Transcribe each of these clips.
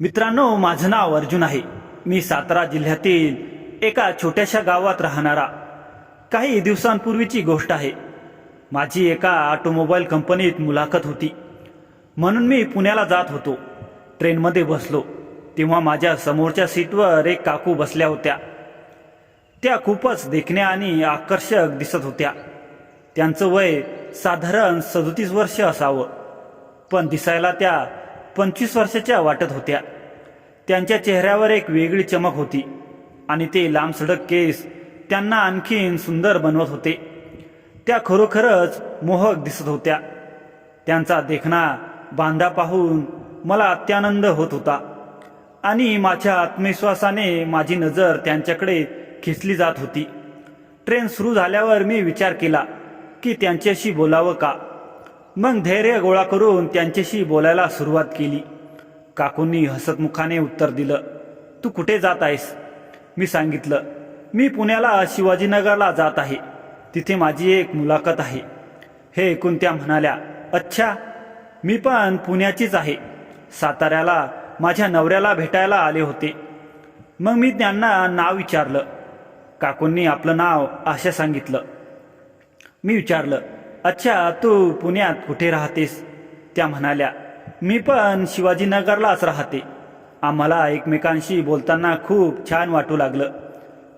मित्रांनो, माझं नाव अर्जुन आहे। मी सातारा जिल्ह्यातील एका छोट्याशा गावात राहणारा। काही दिवसांपूर्वीची गोष्ट आहे। माझी एका ऑटोमोबाईल कंपनीत मुलाखत होती, म्हणून मी पुण्याला जात होतो। ट्रेनमध्ये बसलो तेव्हा माझ्या समोरच्या सीटवर एक काकू बसल्या होत्या। त्या खूपच देखण्या आणि आकर्षक दिसत होत्या। त्यांचं वय साधारण 37 वर्ष असावं, पण दिसायला त्या 25 वर्षाच्या वाटत होत्या। त्यांच्या चेहऱ्यावर एक वेगळी चमक होती आणि ते लांबसडक केस त्यांना आणखीन सुंदर बनवत होते। त्या खरोखरच मोहक दिसत होत्या। त्यांचा देखणा बांधा पाहून मला अत्यानंद होत होता आणि माझ्या आत्मविश्वासाने माझी नजर त्यांच्याकडे खेचली जात होती। ट्रेन सुरू झाल्यावर मी विचार केला की त्यांच्याशी बोलावं का। मग धैर्य गोळा करून त्यांच्याशी बोलायला सुरुवात केली। काकूंनी हसतमुखाने उत्तर दिलं, तू कुठे जात आहेस? मी सांगितलं, मी पुण्याला शिवाजीनगरला जात आहे, तिथे माझी एक मुलाखत आहे। हे ऐकून त्या म्हणाल्या, अच्छा, मी पण पुण्याचीच आहे। साताऱ्याला माझ्या नवऱ्याला भेटायला आले होते। मग मी त्यांना नाव विचारलं। काकूंनी आपलं नाव आशा सांगितलं। मी विचारलं, अच्छा, तू पुण्यात कुठे राहतेस? त्या म्हणाल्या, मी पण शिवाजीनगरलाच राहते। आम्हाला एकमेकांशी बोलताना खूप छान वाटू लागलं।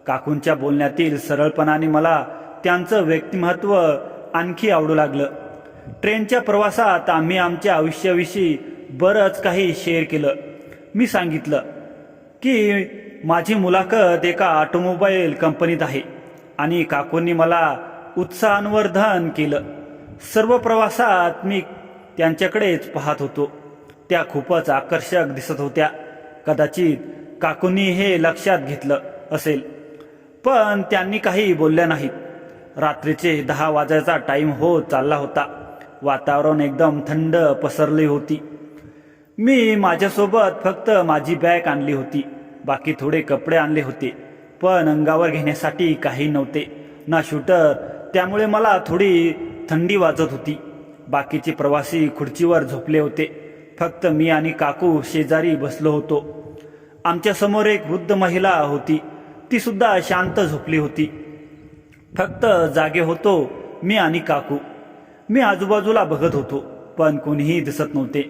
काकूंच्या बोलण्यातील सरळपणाने मला त्यांचं व्यक्तिमत्व आणखी आवडू लागलं। ट्रेनच्या प्रवासात आम्ही आमच्या आयुष्याविषयी बरंच काही शेअर केलं। मी सांगितलं की माझी मुलाखत एका ऑटोमोबाईल कंपनीत आहे आणि काकूंनी मला उत्साहवर्धन केलं। सर्व प्रवासात मी त्यांच्याकडेच पाहत होतो। त्या खूपच आकर्षक दिसत होत्या। कदाचित काकूंनी हे लक्षात घेतलं असेल, पण त्यांनी काही बोलल्या नाहीत। रात्रीचे 10 वाजायचा टाइम होत चालला होता। वातावरण एकदम थंड पसरली होती। मी माझ्यासोबत फक्त माझी बॅग आणली होती। बाकी थोडे कपडे आणले होते, पण अंगावर घेण्यासाठी काही नव्हते, ना शूटर। त्यामुळे मला थोडी थंडी वाजत होती। बाकीचे प्रवासी खुर्चीवर झोपले होते। फक्त मी आणि काकू शेजारी बसलो होतो। आमच्या समोर एक वृद्ध महिला होती, ती सुद्धा शांत झोपली होती। फक्त जागे होतो मी आणि काकू। मी आजूबाजूला बघत होतो, पण कोणीही दिसत नव्हते।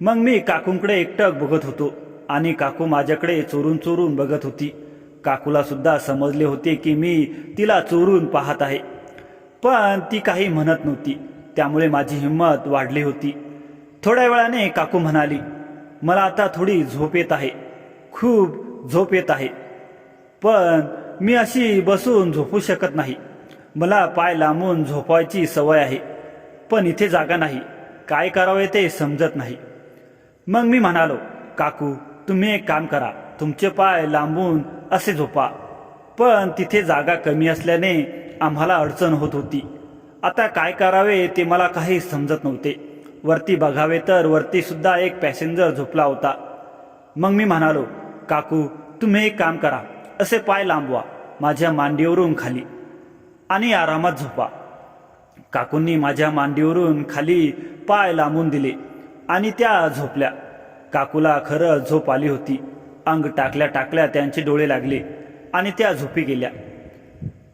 मग मी काकूंकडे एकटक बघत होतो आणि काकू माझ्याकडे चोरून चोरून बघत होती। काकूला सुद्धा समजले होते की मी तिला चोरून पाहत आहे, पण ती काही म्हणत नव्हती। त्यामुळे माझी हिंमत वाढली होती। थोड्या वेळाने काकू म्हणाली, मला आता थोडी झोप येत आहे, खूप झोप येत आहे, पण मी अशी बसून झोपू शकत नाही। मला पाय लांबून झोपायची सवय आहे, पण इथे जागा नाही, काय करावे ते समजत नाही। मग मी म्हणालो, काकू, तुम्ही एक काम करा, तुमचे पाय लांबून असे झोपा। पण तिथे जागा कमी असल्याने आम्हाला अडचण होत होती। आता काय करावे ते मला काही समजत नव्हते। वरती बघावे तर वरती सुद्धा एक पॅसेंजर झोपला होता। मग मी म्हणालो, काकू, तुम्ही एक काम करा, असे पाय लांबवा माझ्या मांडीवरून खाली आणि आरामात झोपा। काकूंनी माझ्या मांडीवरून खाली पाय लांबून दिले आणि त्या झोपल्या। काकूला खरंच झोप आली होती। अंग टाकल्या टाकल्या त्यांचे डोळे लागले आणि त्या झोपी गेल्या।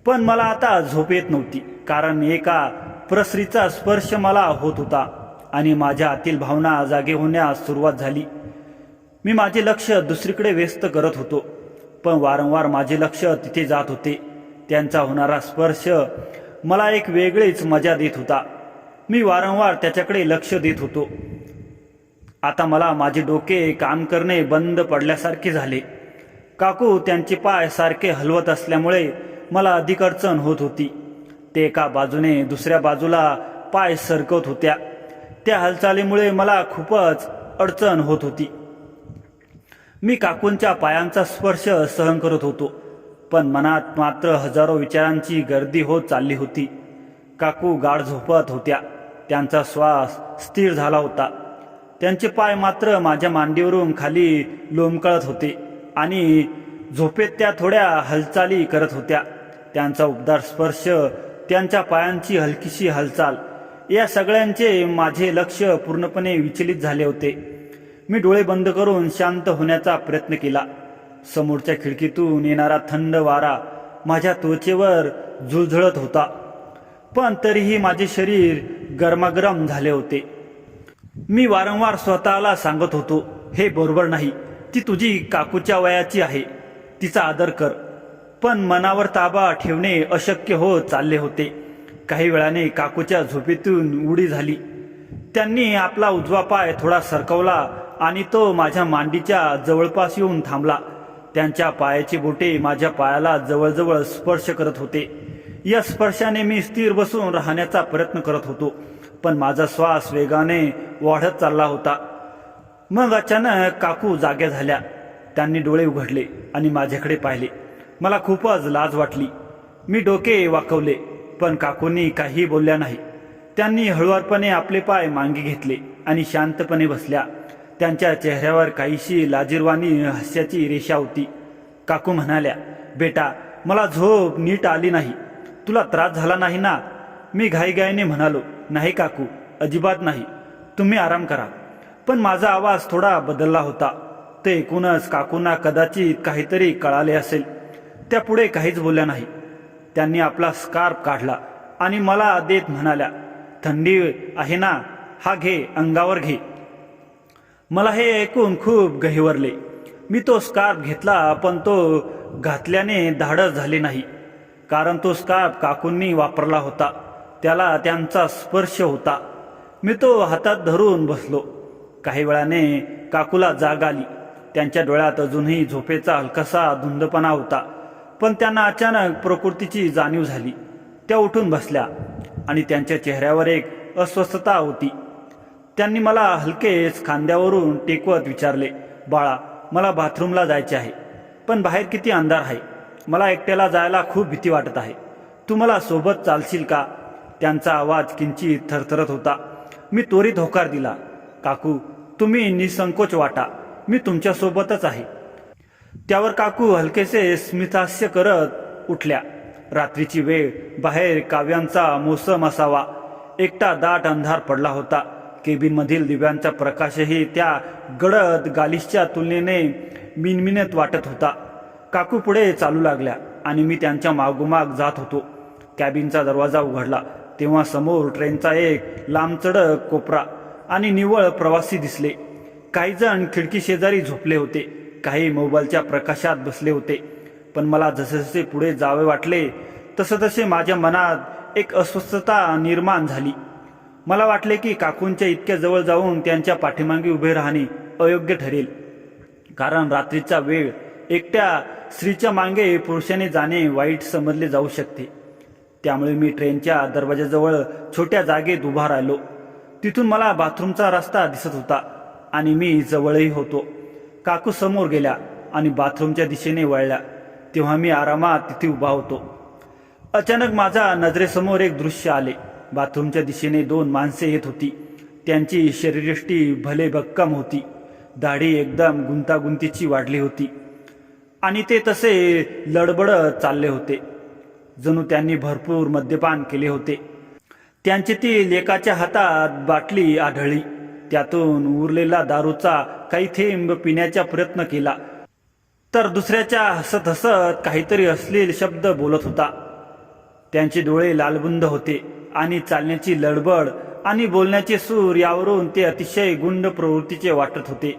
पण मला आता झोप येत नव्हती, कारण एका प्रसरीचा स्पर्श मला होत होता आणि माझ्या आतील भावना जागे होण्यास सुरुवात झाली। मी माझे लक्ष दुसरीकडे व्यस्त करत होतो, पण वारंवार माझे लक्ष तिथे जात होते। त्यांचा होणारा स्पर्श मला एक वेगळीच मजा देत होता। मी वारंवार त्याच्याकडे लक्ष देत होतो। आता मला माझे डोके काम करणे बंद पडल्यासारखे झाले। काकू त्यांचे पाय सारखे हलवत असल्यामुळे मला अधिक अडचण होत होती। ते एका बाजूने दुसऱ्या बाजूला पाय सरकवत होत्या। त्या हालचालीमुळे मला खूपच अडचण होत होती। मी काकूंच्या पायांचा स्पर्श सहन करत होतो, पण मनात मात्र हजारो विचारांची गर्दी होत चालली होती। काकू गाढ झोपत होत्या। त्यांचा श्वास स्थिर झाला होता। त्यांचे पाय मात्र माझ्या मांडीवरून खाली लोंबकळत होते आणि झोपेत त्या थोड्या हालचाली करत होत्या। त्यांचा उबदार स्पर्श, त्यांच्या पायांची हलकीशी हालचाल, या सगळ्यांचे माझे लक्ष पूर्णपणे विचलित झाले होते। मी डोळे बंद करून शांत होण्याचा प्रयत्न केला. समोरच्या खिडकीतून येणारा थंड वारा माझ्या त्वचेवर झुळझुळत होता, पण तरीही माझे शरीर गरमागरम झाले होते. मी वारंवार स्वतःला सांगत होतो, हे बरोबर नाही, ती तुझी काकूच्या वयाची आहे, तिचा आदर कर. पण मनावर ताबा ठेवणे अशक्य होत चालले होते. काही वेळाने काकूच्या झोपेतून उडी झाली. त्यांनी आपला उजवा पाय थोडा सरकवला आणि तो माझ्या मांडीच्या जवळपास येऊन थांबला. त्यांच्या पायाची बोटे माझ्या पायाला जवळजवळ स्पर्श करत होते. या स्पर्शाने मी स्थिर बसून राहण्याचा प्रयत्न करत होतो, पण माझा श्वास वेगाने वाढत चालला होता. मग अचानक काकू जाग्या झाल्या. त्यांनी डोळे उघडले आणि माझ्याकडे पाहिले. मला खूपच लाज वाटली. मी डोके वाकवले, पण काकूंनी काही बोलल्या नाही. त्यांनी हळुवारपणे आपले पाय मागे घेतले आणि शांतपणे बसल्या. त्यांच्या चेहऱ्यावर काहीशी लाजिरवाणी हास्याची रेषा होती. काकू म्हणाल्या, बेटा, मला झोप नीट आली नाही, तुला त्रास झाला नाही ना? मी घाईघाईने म्हणालो, नाही काकू, अजिबात नाही, तुम्ही आराम करा. पण माझा आवाज थोडा बदलला होता. ते ऐकूनच काकूंना कदाचित काहीतरी कळाले असेल. त्या पुढे काहीच बोलल्या नाही. त्यांनी आपला स्कार्फ काढला आणि मला देत म्हणाल्या, थंडी आहे ना, हा घे, अंगावर घे. मला हे ऐकून खूप गहिवरले. मी तो स्कार्फ घेतला, पण तो घातल्याने धाडस झाले नाही, कारण तो स्कार्फ काकूंनी वापरला होता. त्याला त्यांचा स्पर्श होता. मी तो हातात धरून बसलो. काही वेळाने काकूला जाग आली. त्यांच्या डोळ्यात अजूनही झोपेचा हलकासा धुंदपणा होता, पण त्यांना अचानक प्रकृतीची जाणीव झाली. त्या उठून बसल्या आणि त्यांच्या चेहऱ्यावर एक अस्वस्थता होती. त्यांनी मला हलकेच खांद्यावरून टेकवत विचारले, बाळा, मला बाथरूमला जायचे आहे, पण बाहेर किती अंधार आहे. मला एकट्याला जायला खूप भीती वाटत आहे. तू मला सोबत चालशील का? त्यांचा आवाज किंचित थरथरत होता. मी त्वरित होकार दिला, काकू, तुम्ही निसंकोच वाटा, मी तुमच्यासोबतच आहे. त्यावर काकू हलकेसे स्मितहास्य करत उठल्या. रात्रीची वेळ, बाहेर काव्यांचा मोसम असावा. एकटा दाट अंधार पडला होता. केबिनमधील दिव्यांचा प्रकाशही त्या गडद गालिशच्या तुलनेने मिनमिनत वाटत होता. काकू पुढे चालू लागल्या आणि मी त्यांच्या मागोमाग जात होतो. कॅबिनचा दरवाजा उघडला तेव्हा समोर ट्रेनचा एक लांबचडक कोपरा आणि निव्वळ प्रवासी दिसले. काही जण खिडकी शेजारी झोपले होते, काही मोबाईलच्या प्रकाशात बसले होते. पण मला जसे जसे पुढे जावे वाटले तसे माझ्या मनात एक अस्वस्थता निर्माण झाली. मला वाटले की काकूंच्या इतक्या जवळ जाऊन त्यांच्या पाठीमागे उभे राहणे अयोग्य ठरेल, कारण रात्रीचा वेळ एकट्या स्त्रीच्या मागे पुरुषाने जाणे वाईट समजले जाऊ शकते. त्यामुळे मी ट्रेनच्या दरवाजाजवळ छोट्या जागेत उभा राहिलो. तिथून मला बाथरूमचा रस्ता दिसत होता आणि मी जवळही होतो. काकू समोर गेल्या आणि बाथरूमच्या दिशेने वळल्या तेव्हा मी आरामात तिथे उभा होतो. अचानक माझ्या नजरेसमोर एक दृश्य आले. बाथरूमच्या दिशेने दोन माणसे येत होती. त्यांची शरीरयष्टी भले भक्कम होती. दाढी एकदम गुंतागुंतीची वाढली होती आणि ते तसे लडबडत चालले होते, जणू त्यांनी भरपूर मद्यपान केले होते. त्यांच्यातील एकाच्या हातात बाटली आढळली. त्यातून उरलेला दारूचा काही थेंब पिण्याचा प्रयत्न केला, तर दुसऱ्याच्या हसत हसत काहीतरी अश्लील शब्द बोलत होता. त्यांचे डोळे लालबुंद होते आणि चालण्याची लडबड आणि बोलण्याचे सूर यावरून ते अतिशय गुंड प्रवृत्तीचे वाटत होते.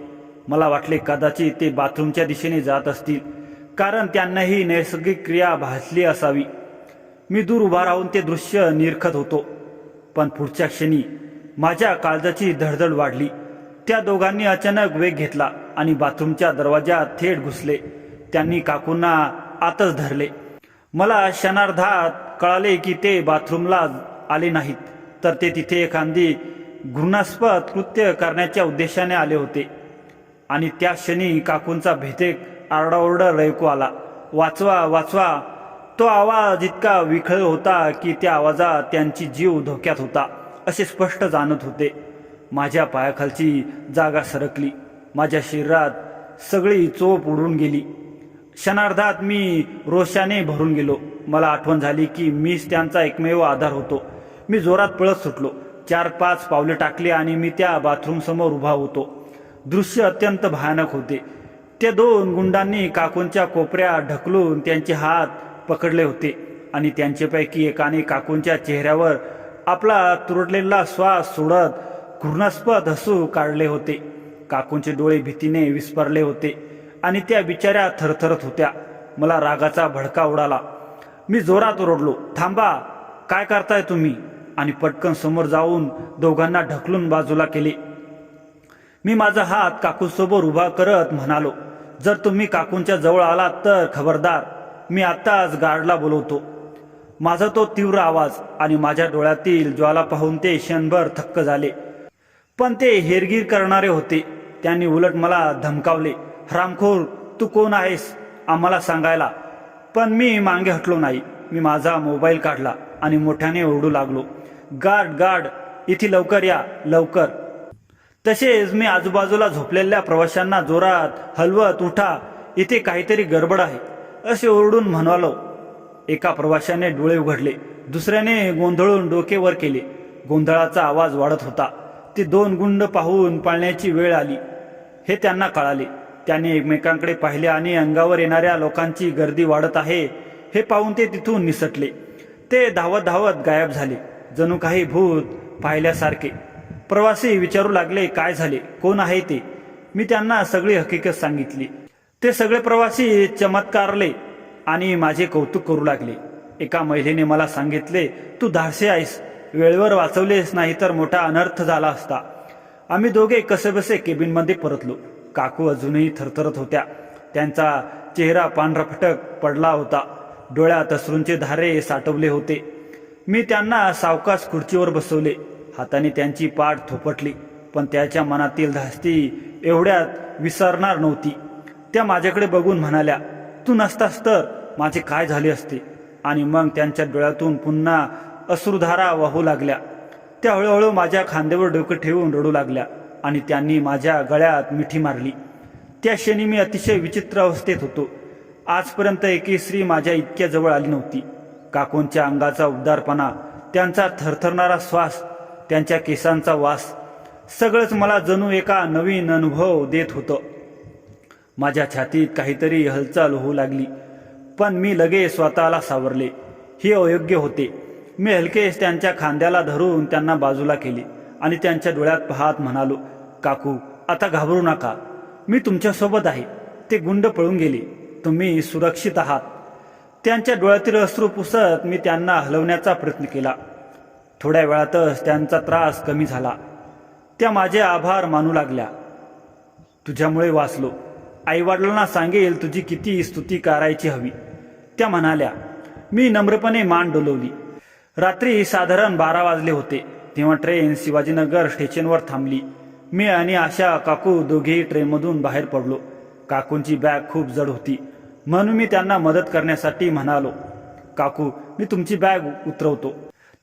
मला वाटले कदाचित ते बाथरूमच्या दिशेने जात असतील, कारण त्यांनाही नैसर्गिक क्रिया भासली असावी. मी दूर उभा राहून ते दृश्य निरखत होतो, पण पुढच्या क्षणी माझ्या काळजाची धडधड वाढली. त्या दोघांनी अचानक वेग घेतला आणि बाथरूमच्या दरवाजात थेट घुसले. त्यांनी काकूंना आतच धरले. मला क्षणार्धात कळाले की ते बाथरूमला आले नाहीत, तर ते तिथे एखादी घृणास्पद कृत्य करण्याच्या उद्देशाने आले होते. आणि त्या क्षणी काकूंचा भेदेक आरडाओरडा ऐकू आला, वाचवा वाचवा. तो आवाज इतका विखळ होता की त्या आवाजात त्यांची जीव धोक्यात होता असे स्पष्ट जाणत होते. माझ्या पायाखालची जागा सरकली. माझ्या शरीरात सगळी चोप उडून गेली. क्षणार्धात मी रोषाने भरून गेलो. मला आठवण झाली की मीच त्यांचा एकमेव आधार होतो. मी जोरात पळत सुटलो. 4-5 पावले टाकली आणि मी त्या बाथरूम समोर उभा होतो. दृश्य अत्यंत भयानक होते. त्या दोन गुंडांनी काकूंच्या कोपऱ्यात ढकलून त्यांचे हात पकडले होते आणि त्यांच्यापैकी एकाने काकूंच्या चेहऱ्यावर आपला तुरडलेला श्वास सोडत घृणास्पद हसू काढले होते. काकूंचे डोळे भीतीने विस्फारले होते आणि त्या बिचाऱ्या थरथरत होत्या. मला रागाचा भडका उडाला. मी जोरात ओरडलो, थांबा, काय करताय तुम्ही? आणि पटकन समोर जाऊन दोघांना ढकलून बाजूला केले. मी माझा हात काकूंसमोर उभा करत म्हणालो, जर तुम्ही काकूंच्या जवळ आलात तर खबरदार, मी आत्ताच गार्डला बोलवतो. माझा तो तीव्र आवाज आणि माझ्या डोळ्यातील ज्वाला पाहून ते क्षणभर थक्क झाले. पण ते हेरगीर करणारे होते. त्यांनी उलट मला धमकावले, हरामखोर, तू कोण आहेस आम्हाला सांगायला? पण मी मागे हटलो नाही. मी माझा मोबाईल काढला आणि मोठ्याने ओरडू लागलो, गार्ड गार्ड, इथे लवकर या, लवकर. तसेच मी आजूबाजूला झोपलेल्या प्रवाशांना जोरात हलवत, उठा, इथे काहीतरी गडबड आहे, असे ओरडून म्हणालो. एका प्रवाशाने डोळे उघडले, दुसऱ्याने गोंधळून डोके वर केले. गोंधळाचा आवाज वाढत होता. ते दोन गुंड पाहून पळण्याची वेळ आली हे त्यांना कळाले. त्यांनी एकमेकांकडे पाहिले आणि अंगावर येणाऱ्या लोकांची गर्दी वाढत आहे हे पाहून ते तिथून निसटले. ते धावत धावत गायब झाले, जणू काही भूत पाहिल्यासारखे. प्रवासी विचारू लागले, काय झाले, कोण आहे ते? मी त्यांना सगळी हकीकत सांगितली. ते सगळे प्रवासी चमत्कारले आणि माझे कौतुक करू लागले. एका महिलेने मला सांगितले, तू धाडसे आहेस, वेळेवर वाचवलेस, नाही तर मोठा अनर्थ झाला असता. आम्ही दोघे कसेबसे केबिनमध्ये परतलो. काकू अजूनही थरथरत होत्या. त्यांचा चेहरा पांढराफटक पडला होता. डोळ्यात अश्रूंचे धारे साठवले होते. मी त्यांना सावकाश खुर्चीवर बसवले. हाताने त्यांची पाठ थोपटली, पण त्याच्या मनातील धास्ती एवढ्यात विसरणार नव्हती. त्या माझ्याकडे बघून म्हणाल्या, तू नसतास तर माझे काय झाले असते? आणि मग त्यांच्या डोळ्यातून पुन्हा अश्रुधारा वाहू लागल्या. त्या हळूहळू माझ्या खांद्यावर डोकं ठेवून रडू लागल्या आणि त्यांनी माझ्या गळ्यात मिठी मारली. त्या क्षणी मी अतिशय विचित्र अवस्थेत होतो. आजपर्यंत एकी स्त्री माझ्या इतक्या जवळ आली नव्हती. काकूंच्या अंगाचा उबदारपणा, त्यांचा थरथरणारा श्वास, त्यांच्या केसांचा वास, सगळंच मला जणू एका नवीन अनुभव देत होतं. माझ्या छातीत काहीतरी हालचाल होऊ लागली, पण मी लगेच स्वतःला सावरले. हे अयोग्य होते. मी हलकेच त्यांच्या खांद्याला धरून त्यांना बाजूला केले आणि त्यांच्या डोळ्यात पाहत म्हणालो, काकू, आता घाबरू नका, मी तुमच्यासोबत आहे. ते गुंड पळून गेले, तुम्ही सुरक्षित आहात. त्यांच्या डोळ्यातील अश्रू पुसत मी त्यांना हलवण्याचा प्रयत्न केला. थोड्या वेळातच त्यांचा त्रास कमी झाला. त्या माझे आभार मानू लागल्या. तुझ्यामुळे वाचलो. आईवडिलांना सांगेल तुझी किती स्तुती करायची हवी, त्या म्हणाल्या. मी नम्रपणे मान डोलवली. रात्री साधारण 12 वाजले होते. तेव्हा ट्रेन शिवाजीनगर स्टेशनवर थांबली. मी आणि आशा काकू दोघेही ट्रेनमधून बाहेर पडलो. काकूंची बॅग खूप जड होती, म्हणून मी त्यांना मदत करण्यासाठी म्हणालो, काकू, मी तुमची बॅग उतरवतो.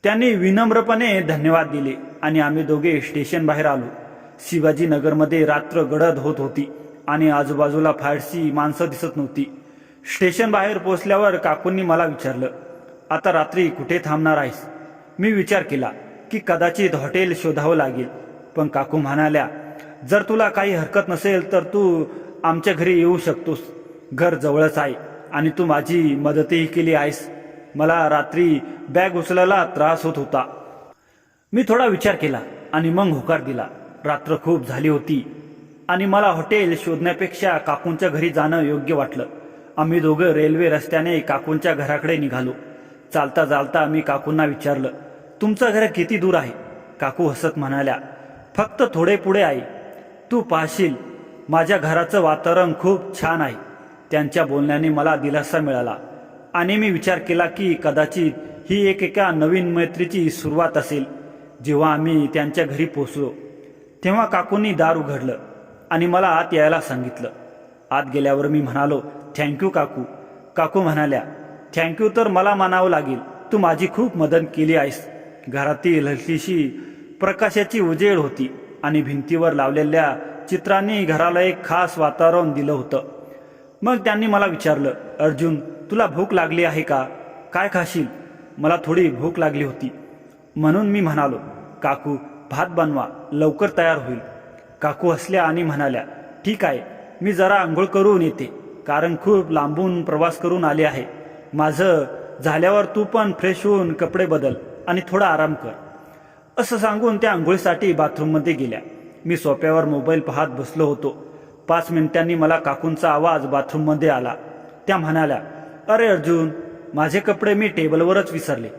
त्यांनी विनम्रपणे धन्यवाद दिले आणि आम्ही दोघे स्टेशन बाहेर आलो. शिवाजीनगरमध्ये रात्र गडद होत होती आणि आजूबाजूला फारशी माणसं दिसत नव्हती. स्टेशन बाहेर पोहोचल्यावर काकूंनी मला विचारलं, आता रात्री कुठे थांबणार आहेस? मी विचार केला की कदाचित हॉटेल शोधावं लागेल, पण काकू म्हणाल्या, जर तुला काही हरकत नसेल तर तू आमच्या घरी येऊ शकतोस. घर जवळच आहे आणि तू माझी मदतही केली आहेस. मला रात्री बॅग उचलायला त्रास होत होता. मी थोडा विचार केला आणि मग होकार दिला. रात्र खूप झाली होती आणि मला हॉटेल शोधण्यापेक्षा काकूंच्या घरी जाणं योग्य वाटलं. आम्ही दोघं रेल्वे रस्त्याने काकूंच्या घराकडे निघालो. चालता चालता मी काकूंना विचारलं, तुमचं घर किती दूर आहे? काकू हसत म्हणाल्या, फक्त थोडे पुढे आहे. तू पाहशील, माझ्या घराचं वातावरण खूप छान आहे. त्यांच्या बोलण्याने मला दिलासा मिळाला आणि मी विचार केला की कदाचित ही एका नवीन मैत्रीची सुरुवात असेल. जेव्हा आम्ही त्यांच्या घरी पोचलो तेव्हा काकूंनी दार उघडलं आणि मला आत यायला सांगितलं. आत गेल्यावर मी म्हणालो, थँक्यू काकू. काकू म्हणाल्या, थँक्यू तर मला मानावं लागेल, तू माझी खूप मदत केली आहेस. घरातील हलकीशी प्रकाशाची उजेड होती आणि भिंतीवर लावलेल्या चित्रांनी घराला एक खास वातावरण दिलं होतं. मग त्यांनी मला विचारलं, अर्जुन, तुला भूक लागली आहे का? काय खाशील? मला थोडी भूक लागली होती म्हणून मी म्हणालो, काकू, भात बनवा, लवकर तयार होईल. काकू हसल्या आणि म्हणाल्या, ठीक आहे, मी जरा आंघोळ करून येते, कारण खूप लांबून प्रवास करून आले आहे. माझं झाल्यावर तू पण फ्रेश होऊन कपडे बदल आणि थोडा आराम कर. असं सांगून त्या आंघोळीसाठी बाथरूममध्ये गेल्या. मी सोफ्यावर मोबाईल पाहत बसलो होतो. 5 मिनिटांनी मला काकूंचा आवाज बाथरूममध्ये आला. त्या म्हणाल्या, अरे अर्जुन, माझे कपडे मी टेबलवरच विसरले,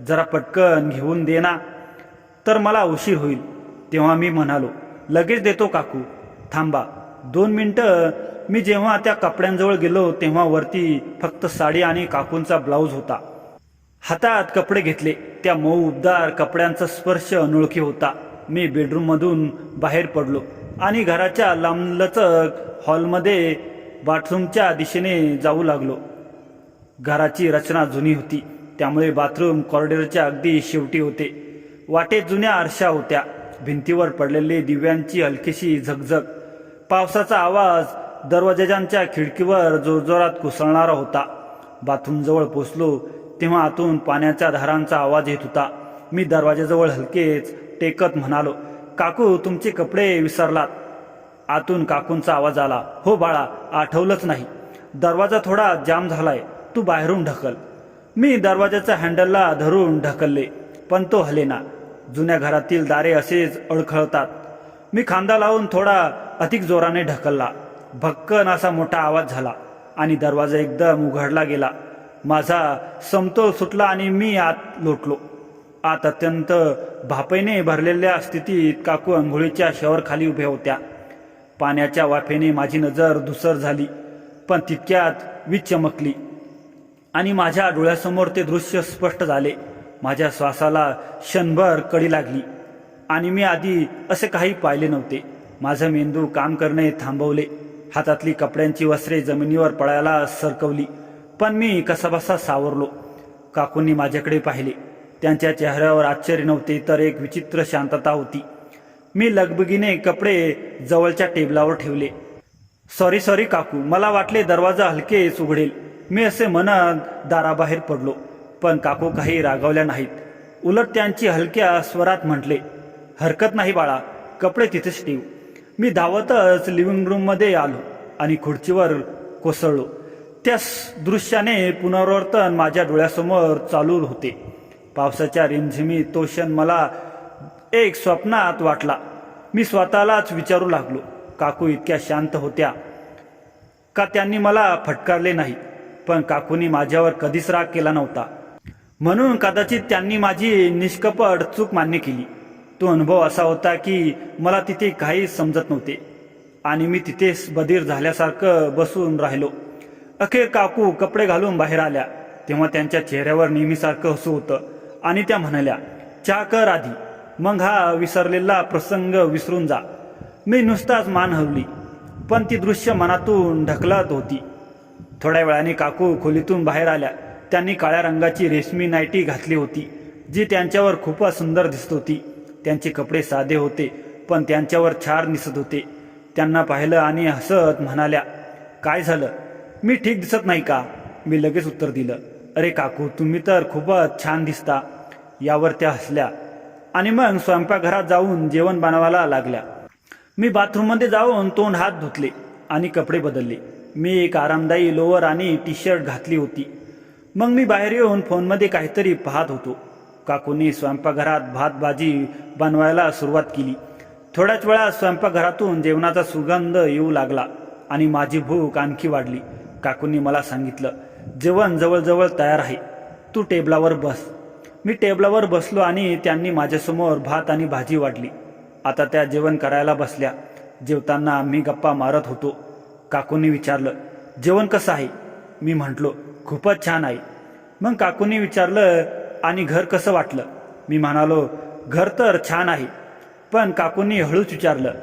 जरा पटकन घेऊन दे ना, तर मला उशीर होईल. तेव्हा मी म्हणालो, लगेच देतो काकू, थांबा 2 मिनिटं. मी जेव्हा त्या कपड्यांजवळ गेलो तेव्हा वरती फक्त साडी आणि काकूंचा ब्लाऊज होता. हातात कपडे घेतले. त्या मऊ उबदार कपड्यांचा स्पर्श अनोळखी होता. मी बेडरूममधून बाहेर पडलो आणि घराच्या लांबलचक हॉलमध्ये बाथरूमच्या दिशेने जाऊ लागलो. घराची रचना जुनी होती, त्यामुळे बाथरूम कॉरिडॉरच्या अगदी शेवटी होते. वाटेत जुन्या आरशा होत्या, भिंतीवर पडलेले दिव्यांची हलकीशी झगझग, पावसाचा आवाज दरवाजांच्या खिडकीवर जोरजोरात कोसळणारा होता. बाथरूमजवळ पोचलो तेव्हा आतून पाण्याच्या धारांचा आवाज येत होता. मी दरवाजाजवळ हलकेच टेकत म्हणालो, काकू, तुमचे कपडे विसरलात. आतून काकूंचा आवाज आला, हो बाळा, आठवलंच नाही. दरवाजा थोडा जाम झालाय, तू बाहेरून ढकल. मी दरवाजाच्या हँडलला धरून ढकलले, पण तो हलेना. जुन्या घरातील दारे असेच अडखळतात. मी खांदा लावून थोडा अधिक जोराने ढकलला. भक्कन असा मोठा आवाज झाला आणि दरवाजा एकदम उघडला गेला. माझा समतोल सुटला आणि मी आत लोटलो. आत अत्यंत भापेने भरलेल्या स्थितीत काकू अंघोळीच्या शॉवर खाली उभ्या होत्या. पाण्याच्या वाफेने माझी नजर धुसर झाली, पण तितक्यात वीज चमकली आणि माझ्या डोळ्यासमोर ते दृश्य स्पष्ट झाले. माझ्या श्वासाला क्षणभर कडी लागली आणि मी आधी असे काही पाहिले नव्हते. माझं मेंदू काम करणे थांबवले. हातातली कपड्यांची वस्त्रे जमिनीवर पडायला सरकवली, पण मी कसाबसा सावरलो. काकूंनी माझ्याकडे पाहिले. त्यांच्या चेहऱ्यावर आश्चर्य नव्हते, तर एक विचित्र शांतता होती. मी लगबगीने कपडे जवळच्या टेबलावर ठेवले. सॉरी काकू, मला वाटले दरवाजा हलकेच उघडेल, मी असे म्हणत दाराबाहेर पडलो. पण काकू काही रागावल्या नाहीत. उलट त्यांची हलक्या स्वरात म्हटले, हरकत नाही बाळा, कपडे तिथेच ठेव. मी धावतच लिव्हिंग रूममध्ये आलो आणि खुर्चीवर कोसळलो. त्या दृश्याने पुनरावर्तन माझ्या डोळ्यासमोर चालू होते. पावसाच्या रिमझिमीत तो क्षण मला एक स्वप्नात वाटला. मी स्वतःलाच विचारू लागलो, काकू इतक्या शांत होत्या का? त्यांनी मला फटकारले नाही, पण काकूंनी माझ्यावर कधीच राग केला नव्हता. म्हणून कदाचित त्यांनी माझी निष्कपट चूक मान्य केली. तो अनुभव असा होता की मला तिथे काही समजत नव्हते आणि मी तिथेच बधीर झाल्यासारखं बसून राहिलो. अखेर काकू कपडे घालून बाहेर आल्या तेव्हा त्यांच्या चेहऱ्यावर नेहमीसारखं हसू होतं आणि त्या म्हणाल्या, चहा कर आधी, मग हा विसरलेला प्रसंग विसरून जा. मी नुसताच मान हलवली, पण ती दृश्य मनातून ढकलत होती. थोड्या वेळाने काकू खोलीतून बाहेर आल्या. त्यांनी काळ्या रंगाची रेशमी नाईटी घातली होती, जी त्यांच्यावर खूपच सुंदर दिसत होती. त्यांचे कपडे साधे होते, पण त्यांच्यावर छान दिसत होते. त्यांना पाहिलं आणि हसत म्हणाल्या, काय झालं, मी ठीक दिसत नाही का? मी लगेच उत्तर दिलं, अरे काकू, तुम्ही तर खूपच छान दिसता. यावर त्या हसल्या आणि मग स्वयंपाकघरात जाऊन जेवण बनवायला लागल्या. मी बाथरूममध्ये जाऊन तोंड हात धुतले आणि कपडे बदलले. मी एक आरामदायी लोअर आणि टी शर्ट घातली होती. मग मी बाहेर येऊन फोनमध्ये काहीतरी पाहत होतो. काकूंनी स्वयंपाकघरात भात भाजी बनवायला सुरुवात केली. थोड्याच वेळात स्वयंपाकघरातून जेवणाचा सुगंध येऊ लागला आणि माझी भूक आणखी वाढली. काकूंनी मला सांगितलं, जेवण जवळजवळ तयार आहे, तू टेबलावर बस. मी टेबलावर बसलो आणि त्यांनी माझ्यासमोर भात आणि भाजी वाढली. आता त्या जेवण करायला बसल्या. जेवताना मी गप्पा मारत होतो. काकूंनी विचारलं, जेवण कसं आहे? मी म्हटलो, खूपच छान आहे. मग काकूंनी विचारलं, आणि घर कसं वाटलं? मी म्हणालो, घर तर छान आहे. पण काकूंनी हळूच विचारलं,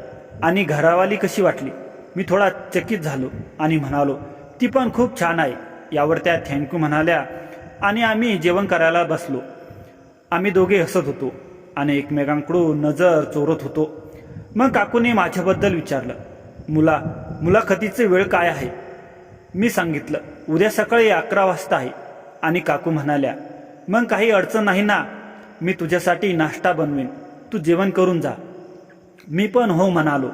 आणि घरावाली कशी वाटली? मी थोडा चकित झालो आणि म्हणालो, ती पण खूप छान आहे. यावर त्या थँक्यू म्हणाल्या आणि आम्ही जेवण करायला बसलो. आम्ही दोघे हसत होतो आणि एकमेकांकडून नजर चोरत होतो. मग काकूंनी माझ्याबद्दल विचारलं, मुलाखतीचे वेळ काय आहे? मी सांगितलं, उद्या सकाळी 11 वाजता आहे. आणि काकू म्हणाल्या, मग काही अडचण नाही ना? मी तुझ्यासाठी नाश्ता बनवेन, तू जेवण करून जा. मी पण हो म्हणालो.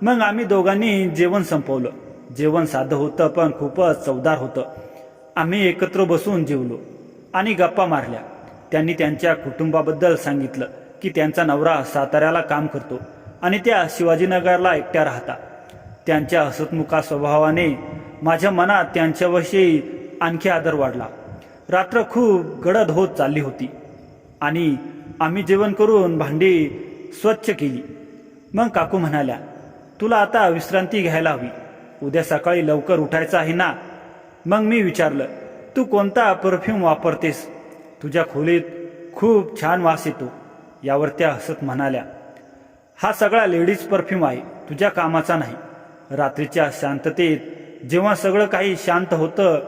मग आम्ही दोघांनी जेवण संपवलं. जेवण साधं होतं पण खूपच चवदार होतं. आम्ही एकत्र बसून जेवलो आणि गप्पा मारल्या. त्यांनी त्यांच्या कुटुंबाबद्दल सांगितलं की त्यांचा नवरा साताऱ्याला काम करतो आणि त्या शिवाजीनगरला एकट्या राहता. त्यांच्या हसतमुखा स्वभावाने माझ्या मनात त्यांच्याविषयी आणखी आदर वाढला. रात्र खूप गडद होत चालली होती आणि आम्ही जेवण करून भांडी स्वच्छ केली. मग काकू म्हणाल्या, तुला आता विश्रांती घ्यायला हवी. उद्या सकाळी लवकर उठायचं आहे ना. मग मी विचारलं, तू कोणता परफ्यूम वापरतेस? तुझ्या खोलीत खूप छान वास येतो. यावर त्या हसत म्हणाल्या, हा सगळा लेडीज परफ्यूम आहे, तुझ्या कामाचा नाही. रात्रीच्या शांततेत जेव्हा सगळं काही शांत होतं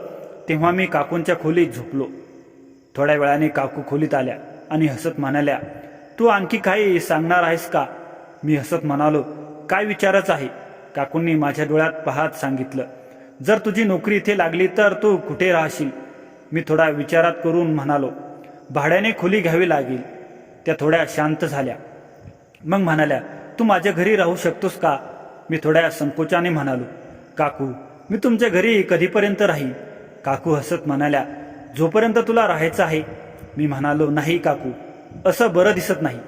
तेव्हा मी काकूंच्या खोलीत झोपलो. थोड्या वेळाने काकू खोलीत आल्या आणि हसत म्हणाल्या, तू आणखी काही सांगणार आहेस का? मी हसत म्हणालो, काय विचारच आहे? काकूंनी माझ्या डोळ्यात पाहत सांगितलं, जर तुझी नोकरी इथे लागली तर तू कुठे राहशील? मी थोडा विचारात करून म्हणालो, भाड्याने खोली घ्यावी लागेल. त्या थोड्या शांत झाल्या. मग म्हणाल्या, तू माझ्या घरी राहू शकतोस का? मी थोड्या संकोचाने म्हणालो, काकू मी तुमच्या घरी कधीपर्यंत राहील? काकू हसत म्हणाल्या, जोपर्यंत तुला राहायचं आहे. मी म्हणालो, नाही काकू, असं बरं दिसत नाही.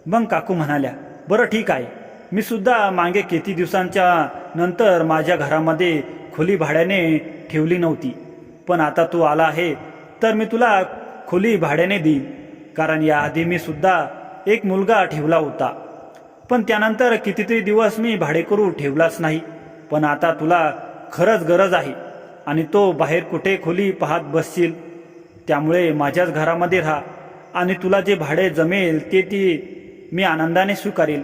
मग काकू म्हणाल्या, बरं ठीक आहे. मी सुद्धा मागे किती दिवसांच्या नंतर माझ्या घरामध्ये खोली भाड्याने ठेवली नव्हती, पण आता तू आला आहे तर मी तुला खोली भाड्याने देईन. कारण याआधी मी सुद्धा एक मुलगा ठेवला होता, पण त्यानंतर कितीतरी दिवस मी भाडेकरू ठेवलाच नाही. पण आता तुला खरंच गरज आहे आणि तो बाहेर कुठे खोली पाहत बसशील. त्यामुळे माझ्याच घरामध्ये राहा आणि तुला जे भाडे जमेल ते मी आनंदाने स्वीकारेल.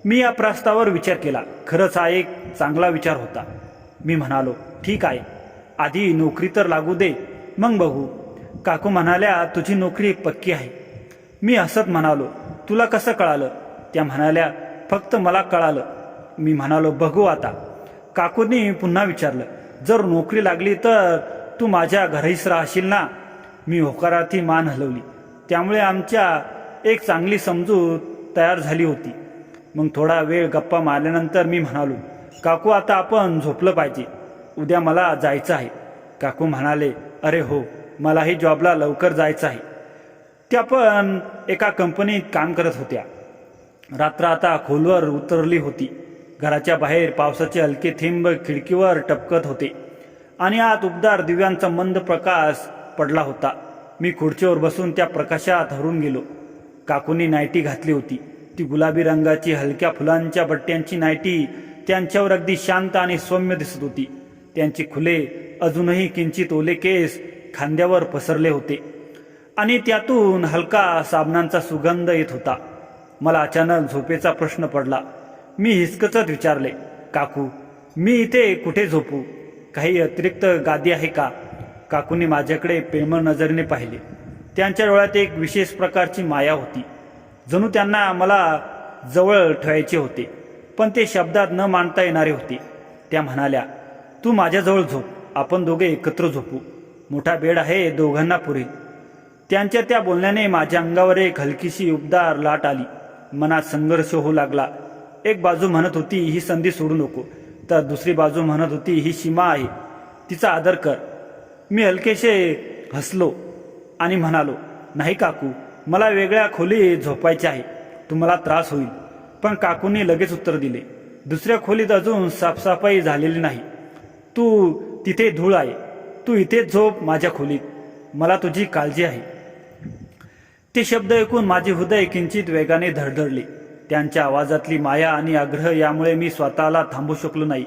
मी या प्रस्तावावर विचार केला. खरंच हा एक चांगला विचार होता. मी म्हणालो, ठीक आहे, आधी नोकरी तर लागू दे, मग बघू. काकू म्हणाल्या, तुझी नोकरी पक्की आहे. मी हसत म्हणालो, तुला कसं कळालं? त्या म्हणाल्या, फक्त मला कळालं. मी म्हणालो, बघू आता. काकूंनी पुन्हा विचारलं, जर नोकरी लागली तर तू माझ्या घरीच राहशील ना? मी होकारार्थी मान हलवली. त्यामुळे आमच्या एक चांगली समजूत तयार झाली होती. मग थोडा वेळ गप्पा मारल्यानंतर मी म्हणालो, काकू आता आपण झोपलं पाहिजे, उद्या मला जायचं आहे. काकू म्हणाले, अरे हो, मलाही जॉबला लवकर जायचं आहे. त्या पण एका कंपनीत काम करत होत्या. रात्र आता खोलवर उतरली होती. घराच्या बाहेर पावसाचे हलके थेंब खिडकीवर टपकत होते आणि आत उबदार दिव्यांचा मंद प्रकाश पडला होता. मी खुर्चीवर बसून त्या प्रकाशात हरून गेलो. काकूंनी नायटी घातली होती. ती गुलाबी रंगाची हलक्या फुलांच्या बट्ट्यांची नायटी त्यांच्यावर अगदी शांत आणि सौम्य दिसत होती. त्यांचे खुले अजूनही किंचित ओले केस खांद्यावर पसरले होते आणि त्यातून हलका साबणांचा सुगंध येत होता. मला अचानक झोपेचा प्रश्न पडला. मी हिसकचत विचारले, काकू मी इथे कुठे झोपू? काही अतिरिक्त गादी आहे का? काकूंनी माझ्याकडे प्रेमळ नजरेने पाहिले. त्यांच्या डोळ्यात एक विशेष प्रकारची माया होती. जणू त्यांना मला जवळ ठेवायचे होते, पण ते शब्दात न मांडता येणारे होते. त्या म्हणाल्या, तू माझ्याजवळ झोप, आपण दोघे एकत्र झोपू. मोठा बेड आहे, दोघांना पुरेल. त्यांच्या त्या बोलण्याने माझ्या अंगावर एक हलकीशी उबदार लाट आली. मनात संघर्ष होऊ लागला. एक बाजू म्हणत होती, ही संधी सोडू नको, तर दुसरी बाजू म्हणत होती, ही सीमा आहे, तिचा आदर कर. मी हलकेशे हसलो आणि म्हणालो, नाही काकू, मला वेगळ्या खोलीत झोपायचे आहे, तुम्हाला त्रास होईल. पण काकूंनी लगेच उत्तर दिले, दुसऱ्या खोलीत अजून साफसफाई झालेली नाही. तू तिथे धूळ आहे, तू इथेच झोप माझ्या खोलीत, मला तुझी काळजी आहे. ते शब्द ऐकून माझे हृदय किंचित वेगाने धडधडले. त्यांच्या आवाजातली माया आणि आग्रह यामुळे मी स्वतःला थांबू शकलो नाही.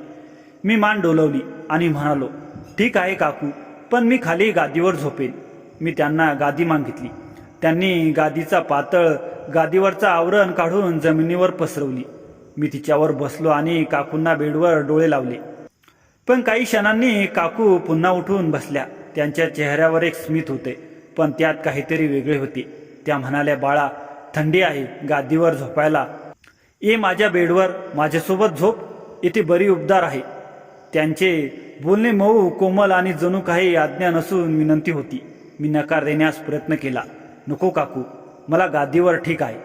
मी मान डोलवली आणि म्हणालो, ठीक आहे काकू, पण मी खाली गादीवर झोपेन. मी त्यांना गादी मागितली. त्यांनी गादीचा पातळ गादीवरचा आवरण काढून जमिनीवर पसरवली. मी तिच्यावर बसलो आणि काकूंना बेडवर डोळे लावले. पण काही क्षणांनी काकू पुन्हा उठून बसल्या. त्यांच्या चेहऱ्यावर एक स्मित होते, पण त्यात काहीतरी वेगळे होते. त्या म्हणाल्या, बाळा, थंडी आहे, गादीवर झोपायला ये, माझ्या बेडवर माझ्यासोबत झोप, इथे बरी उबदार आहे. त्यांचे बोलणे मऊ, कोमल आणि जणू काही आज्ञा नसून विनंती होती. मी नकार देण्यास प्रयत्न केला. नको काकू, मला गादीवर ठीक आहे.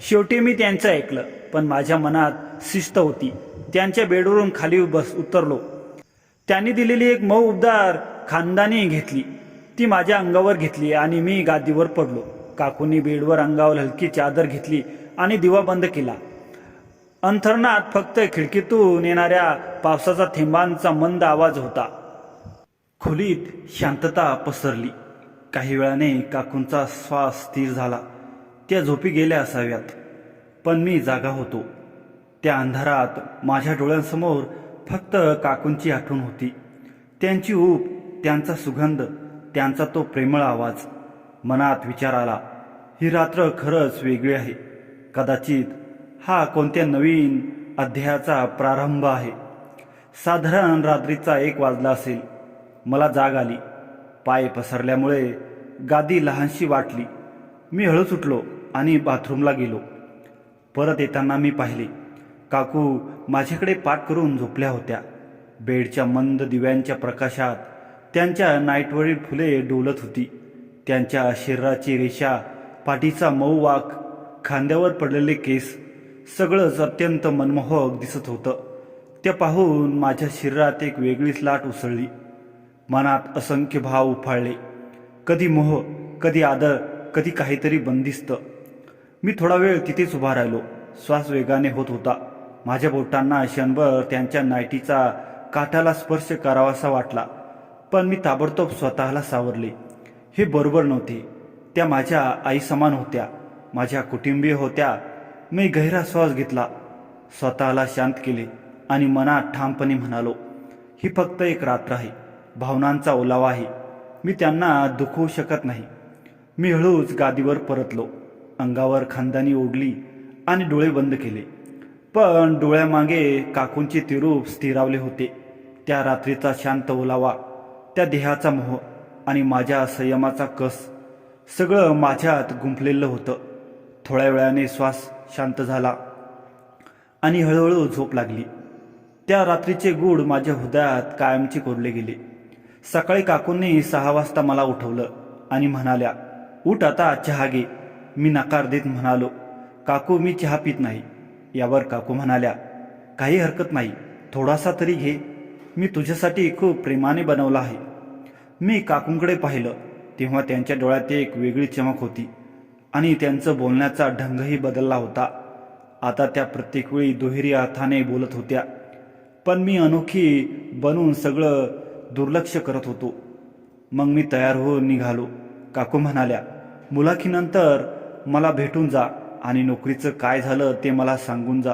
शेवटी मी त्यांचं ऐकलं, पण माझ्या मनात शिस्त होती. त्यांच्या बेडवरून खाली उतरलो. त्यांनी दिलेली एक मऊ उबदार खानदानी घेतली, ती माझ्या अंगावर घेतली आणि मी गादीवर पडलो. काकूंनी बेडवर अंगावर हलकी चादर घेतली आणि दिवा बंद केला. अंथरुणात फक्त खिडकीतून येणाऱ्या पावसाचा थेंबांचा मंद आवाज होता. खोलीत शांतता पसरली. काही वेळाने काकूंचा श्वास स्थिर झाला. त्या झोपी गेल्या असाव्यात, पण मी जागा होतो. त्या अंधारात माझ्या डोळ्यांसमोर फक्त काकूंची आठवण होती. त्यांची ऊब, त्यांचा सुगंध, त्यांचा तो प्रेमळ आवाज. मनात विचार आला, ही रात्र खरंच वेगळी आहे. कदाचित हा कोणत्या नवीन अध्यायाचा प्रारंभ आहे. साधारण रात्रीचा 1 वाजला असेल. मला जाग आली. पाय पसरल्यामुळे गादी लहानशी वाटली. मी हळूच उठलो आणि बाथरूमला गेलो. परत येताना मी पाहिले, काकू माझ्याकडे पाठ करून झोपल्या होत्या. बेडच्या मंद दिव्यांच्या प्रकाशात त्यांच्या नाईटवरील फुले डोलत होती. त्यांच्या शरीराची रेषा, पाठीचा मऊ वाक, खांद्यावर पडलेले केस, सगळंच अत्यंत मनमोहक दिसत होतं. ते पाहून माझ्या शरीरात एक वेगळीच लाट उसळली. मनात असंख्य भाव उफाळले. कधी मोह, कधी आदर, कधी काहीतरी बंदिस्त. मी थोडा वेळ तिथेच उभा राहिलो. श्वास वेगाने होत होता. माझ्या बोटांना क्षणभर त्यांच्या नाईटीचा काठाला स्पर्श करावासा वाटला, पण मी ताबडतोब स्वतःला सावरले. हे बरोबर नव्हते. त्या माझ्या आई समान होत्या, माझ्या कुटुंबीय होत्या. मी गहिरा श्वास घेतला, स्वतःला शांत केले आणि मनात ठामपणे म्हणालो, ही फक्त एक रात्र आहे, भावनांचा ओलावा आहे. मी त्यांना दुखवू शकत नाही. मी हळूच गादीवर परतलो, अंगावर खांदानी ओढली आणि डोळे बंद केले. पण डोळ्यामागे काकूंचे तिरूप स्थिरावले होते. त्या रात्रीचा शांत ओलावा, त्या देहाचा मोह आणि माझ्या संयमाचा कस, सगळं माझ्यात गुंफलेलं होतं. थोड्या वेळाने श्वास शांत झाला आणि हळूहळू झोप लागली. त्या रात्रीचे गूढ माझ्या हृदयात कायमचे कोरले गेले. सकाळी काकूंनी 6 वाजता मला उठवलं आणि म्हणाल्या, उठ आता, चहा घे. मी नकार देत म्हणालो, काकू मी चहा पित नाही. यावर काकू म्हणाल्या, काही हरकत नाही, थोडासा तरी घे. मी तुझ्यासाठी खूप प्रेमाने बनवला आहे. मी काकूंकडे पाहिलं तेव्हा त्यांच्या डोळ्यात एक वेगळी चमक होती आणि त्यांचं बोलण्याचा ढंगही बदलला होता. आता त्या प्रत्येक वेळी दुहेरी अर्थाने बोलत होत्या, पण मी अनोखी बनून सगळं दुर्लक्ष करत होतो. मग मी तयार होऊन निघालो. काकू म्हणाल्या, मुलाखीनंतर मला भेटून जा आणि नोकरीचं काय झालं ते मला सांगून जा.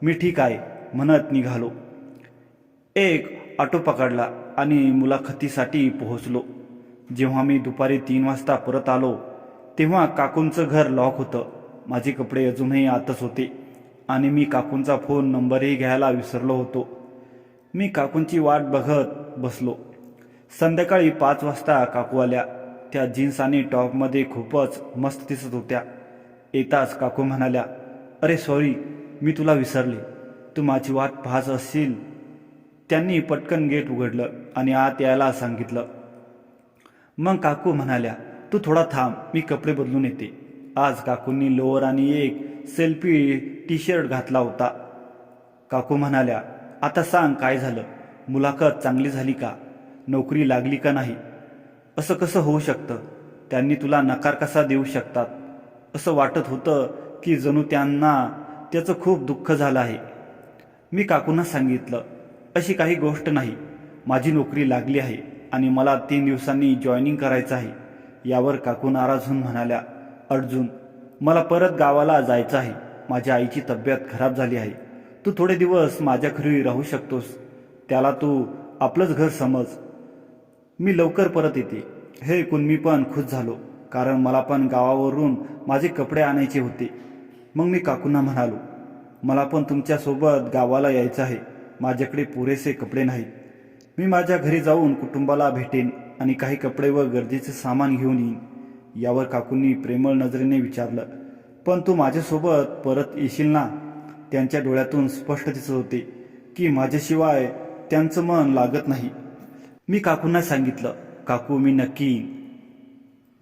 मी ठीक आहे म्हणत निघालो. एक ऑटो पकडला आणि मुलाखतीसाठी पोहोचलो. जेव्हा मी दुपारी 3 वाजता परत आलो तेव्हा काकूंचं घर लॉक होतं. माझे कपडे अजूनही आतच होते आणि मी काकूंचा फोन नंबरही घ्यायला विसरलो होतो. मी काकूंची वाट बघत बसलो. संध्याकाळी 5 वाजता काकू आल्या. त्या जीन्स आणि टॉपमध्ये खूपच मस्त दिसत होत्या. येताच काकू म्हणाल्या, अरे सॉरी, मी तुला विसरले, तू माझी वाट पाहत असशील. त्यांनी पटकन गेट उघडलं आणि आत यायला सांगितलं. मग काकू म्हणाल्या, तू थोडा थांब, मी कपडे बदलून येते. आज काकूंनी लोअर आणि एक सेल्फी टी-शर्ट घातला होता. काकू म्हणाल्या, आता सांग काय झालं, मुलाखत चांगली झाली का, नोकरी लागली का नाही? असं कसं होऊ शकतं? त्यांनी तुला नकार कसा देऊ शकतात? असं वाटत होतं की जणू त्यांना त्याचं खूप दुःख झालं आहे. मी काकूंना सांगितलं, अशी काही गोष्ट नाही, माझी नोकरी लागली आहे आणि मला 3 दिवसांनी जॉईनिंग करायचं आहे. यावर काकू नाराज होऊन म्हणाल्या, अर्जुन, मला परत गावाला जायचं आहे. माझ्या आईची तब्येत खराब झाली आहे. तू थोडे दिवस माझ्या घरी राहू शकतोस. त्याला तू आपलंच घर समज. मी लवकर परत येते. हे ऐकून मी पण खुश झालो, कारण मला पण गावावरून माझे कपडे आणायचे होते. मग मी काकूंना म्हणालो, मला पण तुमच्यासोबत गावाला यायचं आहे. माझ्याकडे पुरेसे कपडे नाहीत. मी माझ्या घरी जाऊन कुटुंबाला भेटेन आणि काही कपडे व गरजेचे सामान घेऊन येईन. यावर काकूंनी प्रेमळ नजरेने विचारलं, पण तू माझ्यासोबत परत येशील ना? त्यांच्या डोळ्यातून स्पष्ट दिसत होते की माझ्याशिवाय त्यांचं मन लागत नाही. मी काकूंना सांगितलं, काकू मी नक्की येईन.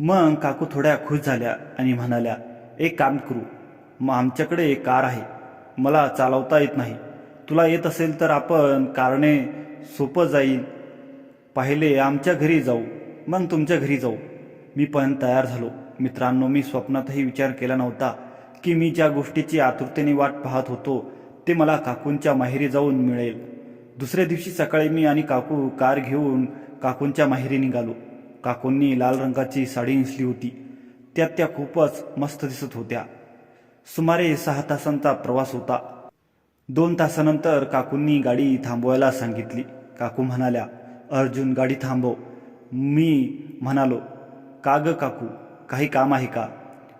मग काकू थोड्या खुश झाल्या आणि म्हणाल्या, एक काम करू, मग आमच्याकडे एक कार आहे, मला चालवता येत नाही, तुला येत असेल तर आपण कारणे सोपं जाईल. पाहिले आमच्या घरी जाऊ, मग तुमच्या घरी जाऊ. मी पण तयार झालो. मित्रांनो, मी स्वप्नातही विचार केला नव्हता की मी ज्या गोष्टीची आतुरतेने वाट पाहत होतो ते मला काकूंच्या माहेरी जाऊन मिळेल. दुसऱ्या दिवशी सकाळी मी आणि काकू कार घेऊन काकूंच्या माहेरी निघालो. काकूंनी लाल रंगाची साडी नेसली होती. त्यात त्या खूपच मस्त दिसत होत्या. सुमारे 6 तासांचा प्रवास होता. 2 तासानंतर काकूंनी गाडी थांबवायला सांगितली. काकू म्हणाल्या, अर्जुन गाडी थांबव. मी म्हणालो, का ग काकू, काही काम आहे का?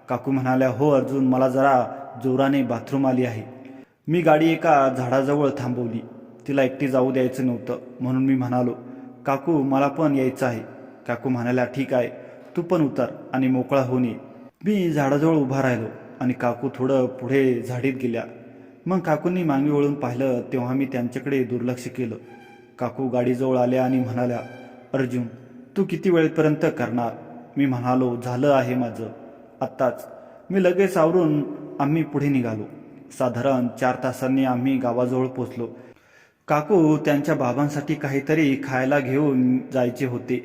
काकू म्हणाल्या, हो अर्जुन, मला जरा जोराने बाथरूम आली आहे. मी गाडी एका झाडाजवळ थांबवली. तिला एकटी जाऊ द्यायचं नव्हतं म्हणून मी म्हणालो, काकू मला पण यायचं आहे. काकू म्हणाल्या, ठीक आहे, तू पण उतर आणि मोकळा होऊन ये. मी झाडाजवळ उभा राहिलो आणि काकू थोडं पुढे झाडीत गेल्या. मग काकूंनी मागे वळून पाहिलं तेव्हा मी त्यांच्याकडे दुर्लक्ष केलं. काकू गाडीजवळ आल्या आणि म्हणाल्या, अर्जुन तू किती वेळेपर्यंत करणार? मी म्हणालो, झालं आहे माझं आत्ताच. मी लगेच आवरून आम्ही पुढे निघालो. साधारण 4 तासांनी आम्ही गावाजवळ पोचलो. काकू त्यांच्या बाबांसाठी काहीतरी खायला घेऊन जायचे होते.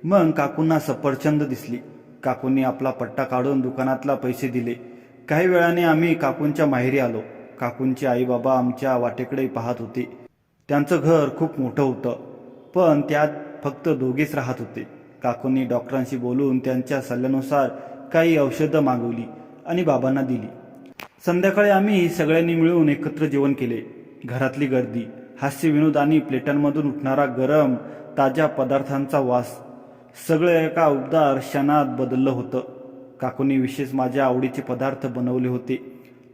मग काकूंना सफरचंद दिसली. काकूंनी आपला पट्टा काढून दुकानातला पैसे दिले. काही वेळाने आम्ही काकूंच्या माहेरी आलो. काकूंचे आई बाबा आमच्या वाटेकडे पाहत होते. त्यांचं घर खूप मोठं होतं, पण त्यात फक्त दोघेच राहत होते. काकूंनी डॉक्टरांशी बोलून त्यांच्या सल्ल्यानुसार काही औषधं मागवली आणि बाबांना दिली. संध्याकाळी आम्ही सगळ्यांनी मिळून एकत्र जेवण केले. घरातली गर्दी, हास्य विनोद आणि प्लेटांमधून उठणारा गरम ताज्या पदार्थांचा वास, सगळं एका उबदार क्षणात बदललं होतं. काकूंनी विशेष माझ्या आवडीचे पदार्थ बनवले होते.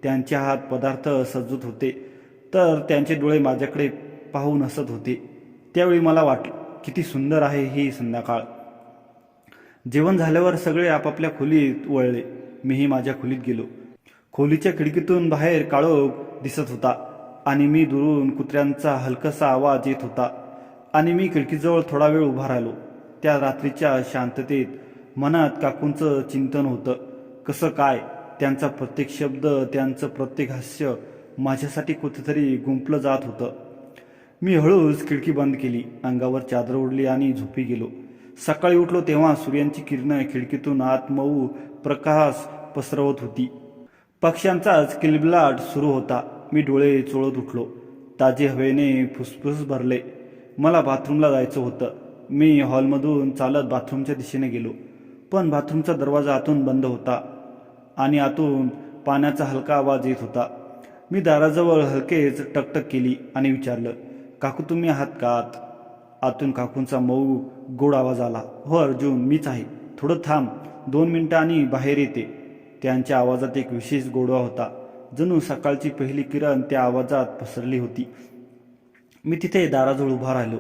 त्यांचे हात पदार्थ सजवत होते तर त्यांचे डोळे माझ्याकडे पाहून हसत होते. त्यावेळी मला वाटलं, किती सुंदर आहे ही संध्याकाळ. जेवण झाल्यावर सगळे आपापल्या खोलीत वळले. मीही माझ्या खोलीत गेलो. खोलीच्या खिडकीतून बाहेर काळोख दिसत होता आणि मी दुरून कुत्र्यांचा हलकासा आवाज येत होता आणि मी खिडकीजवळ थोडा वेळ उभा राहिलो. त्या रात्रीच्या शांततेत मनात काकूंचं चिंतन होतं. कसं काय त्यांचा प्रत्येक शब्द, त्यांचं प्रत्येक हास्य माझ्यासाठी कुठेतरी गुंफलं जात होतं. मी हळूच खिडकी बंद केली, अंगावर चादर ओढली आणि झोपी गेलो. सकाळी उठलो तेव्हा सूर्याची किरणं खिडकीतून आत मऊ प्रकाश पसरवत होती. पक्ष्यांचाच किलबिलाट सुरू होता. मी डोळे चोळत उठलो. ताजे हवेने फुसफुस भरले. मला बाथरूमला जायचं होतं. मी हॉलमधून चालत बाथरूमच्या दिशेने गेलो, पण बाथरूमचा दरवाजा आतून बंद होता आणि आतून पाण्याचा हलका आवाज येत होता. मी दाराजवळ हलकेच टकटक केली आणि विचारलं, काकू तुम्ही आहात का आत? आतून काकूंचा मऊ गोड आवाज आला, हो अर्जुन मीच आहे, थोडं थांब, 2 मिनिटं आणि बाहेर येते. त्यांच्या आवाजात एक विशेष गोडवा होता. जणू सकाळची पहिली किरण त्या आवाजात पसरली होती. मी तिथे दाराजवळ उभा राहिलो.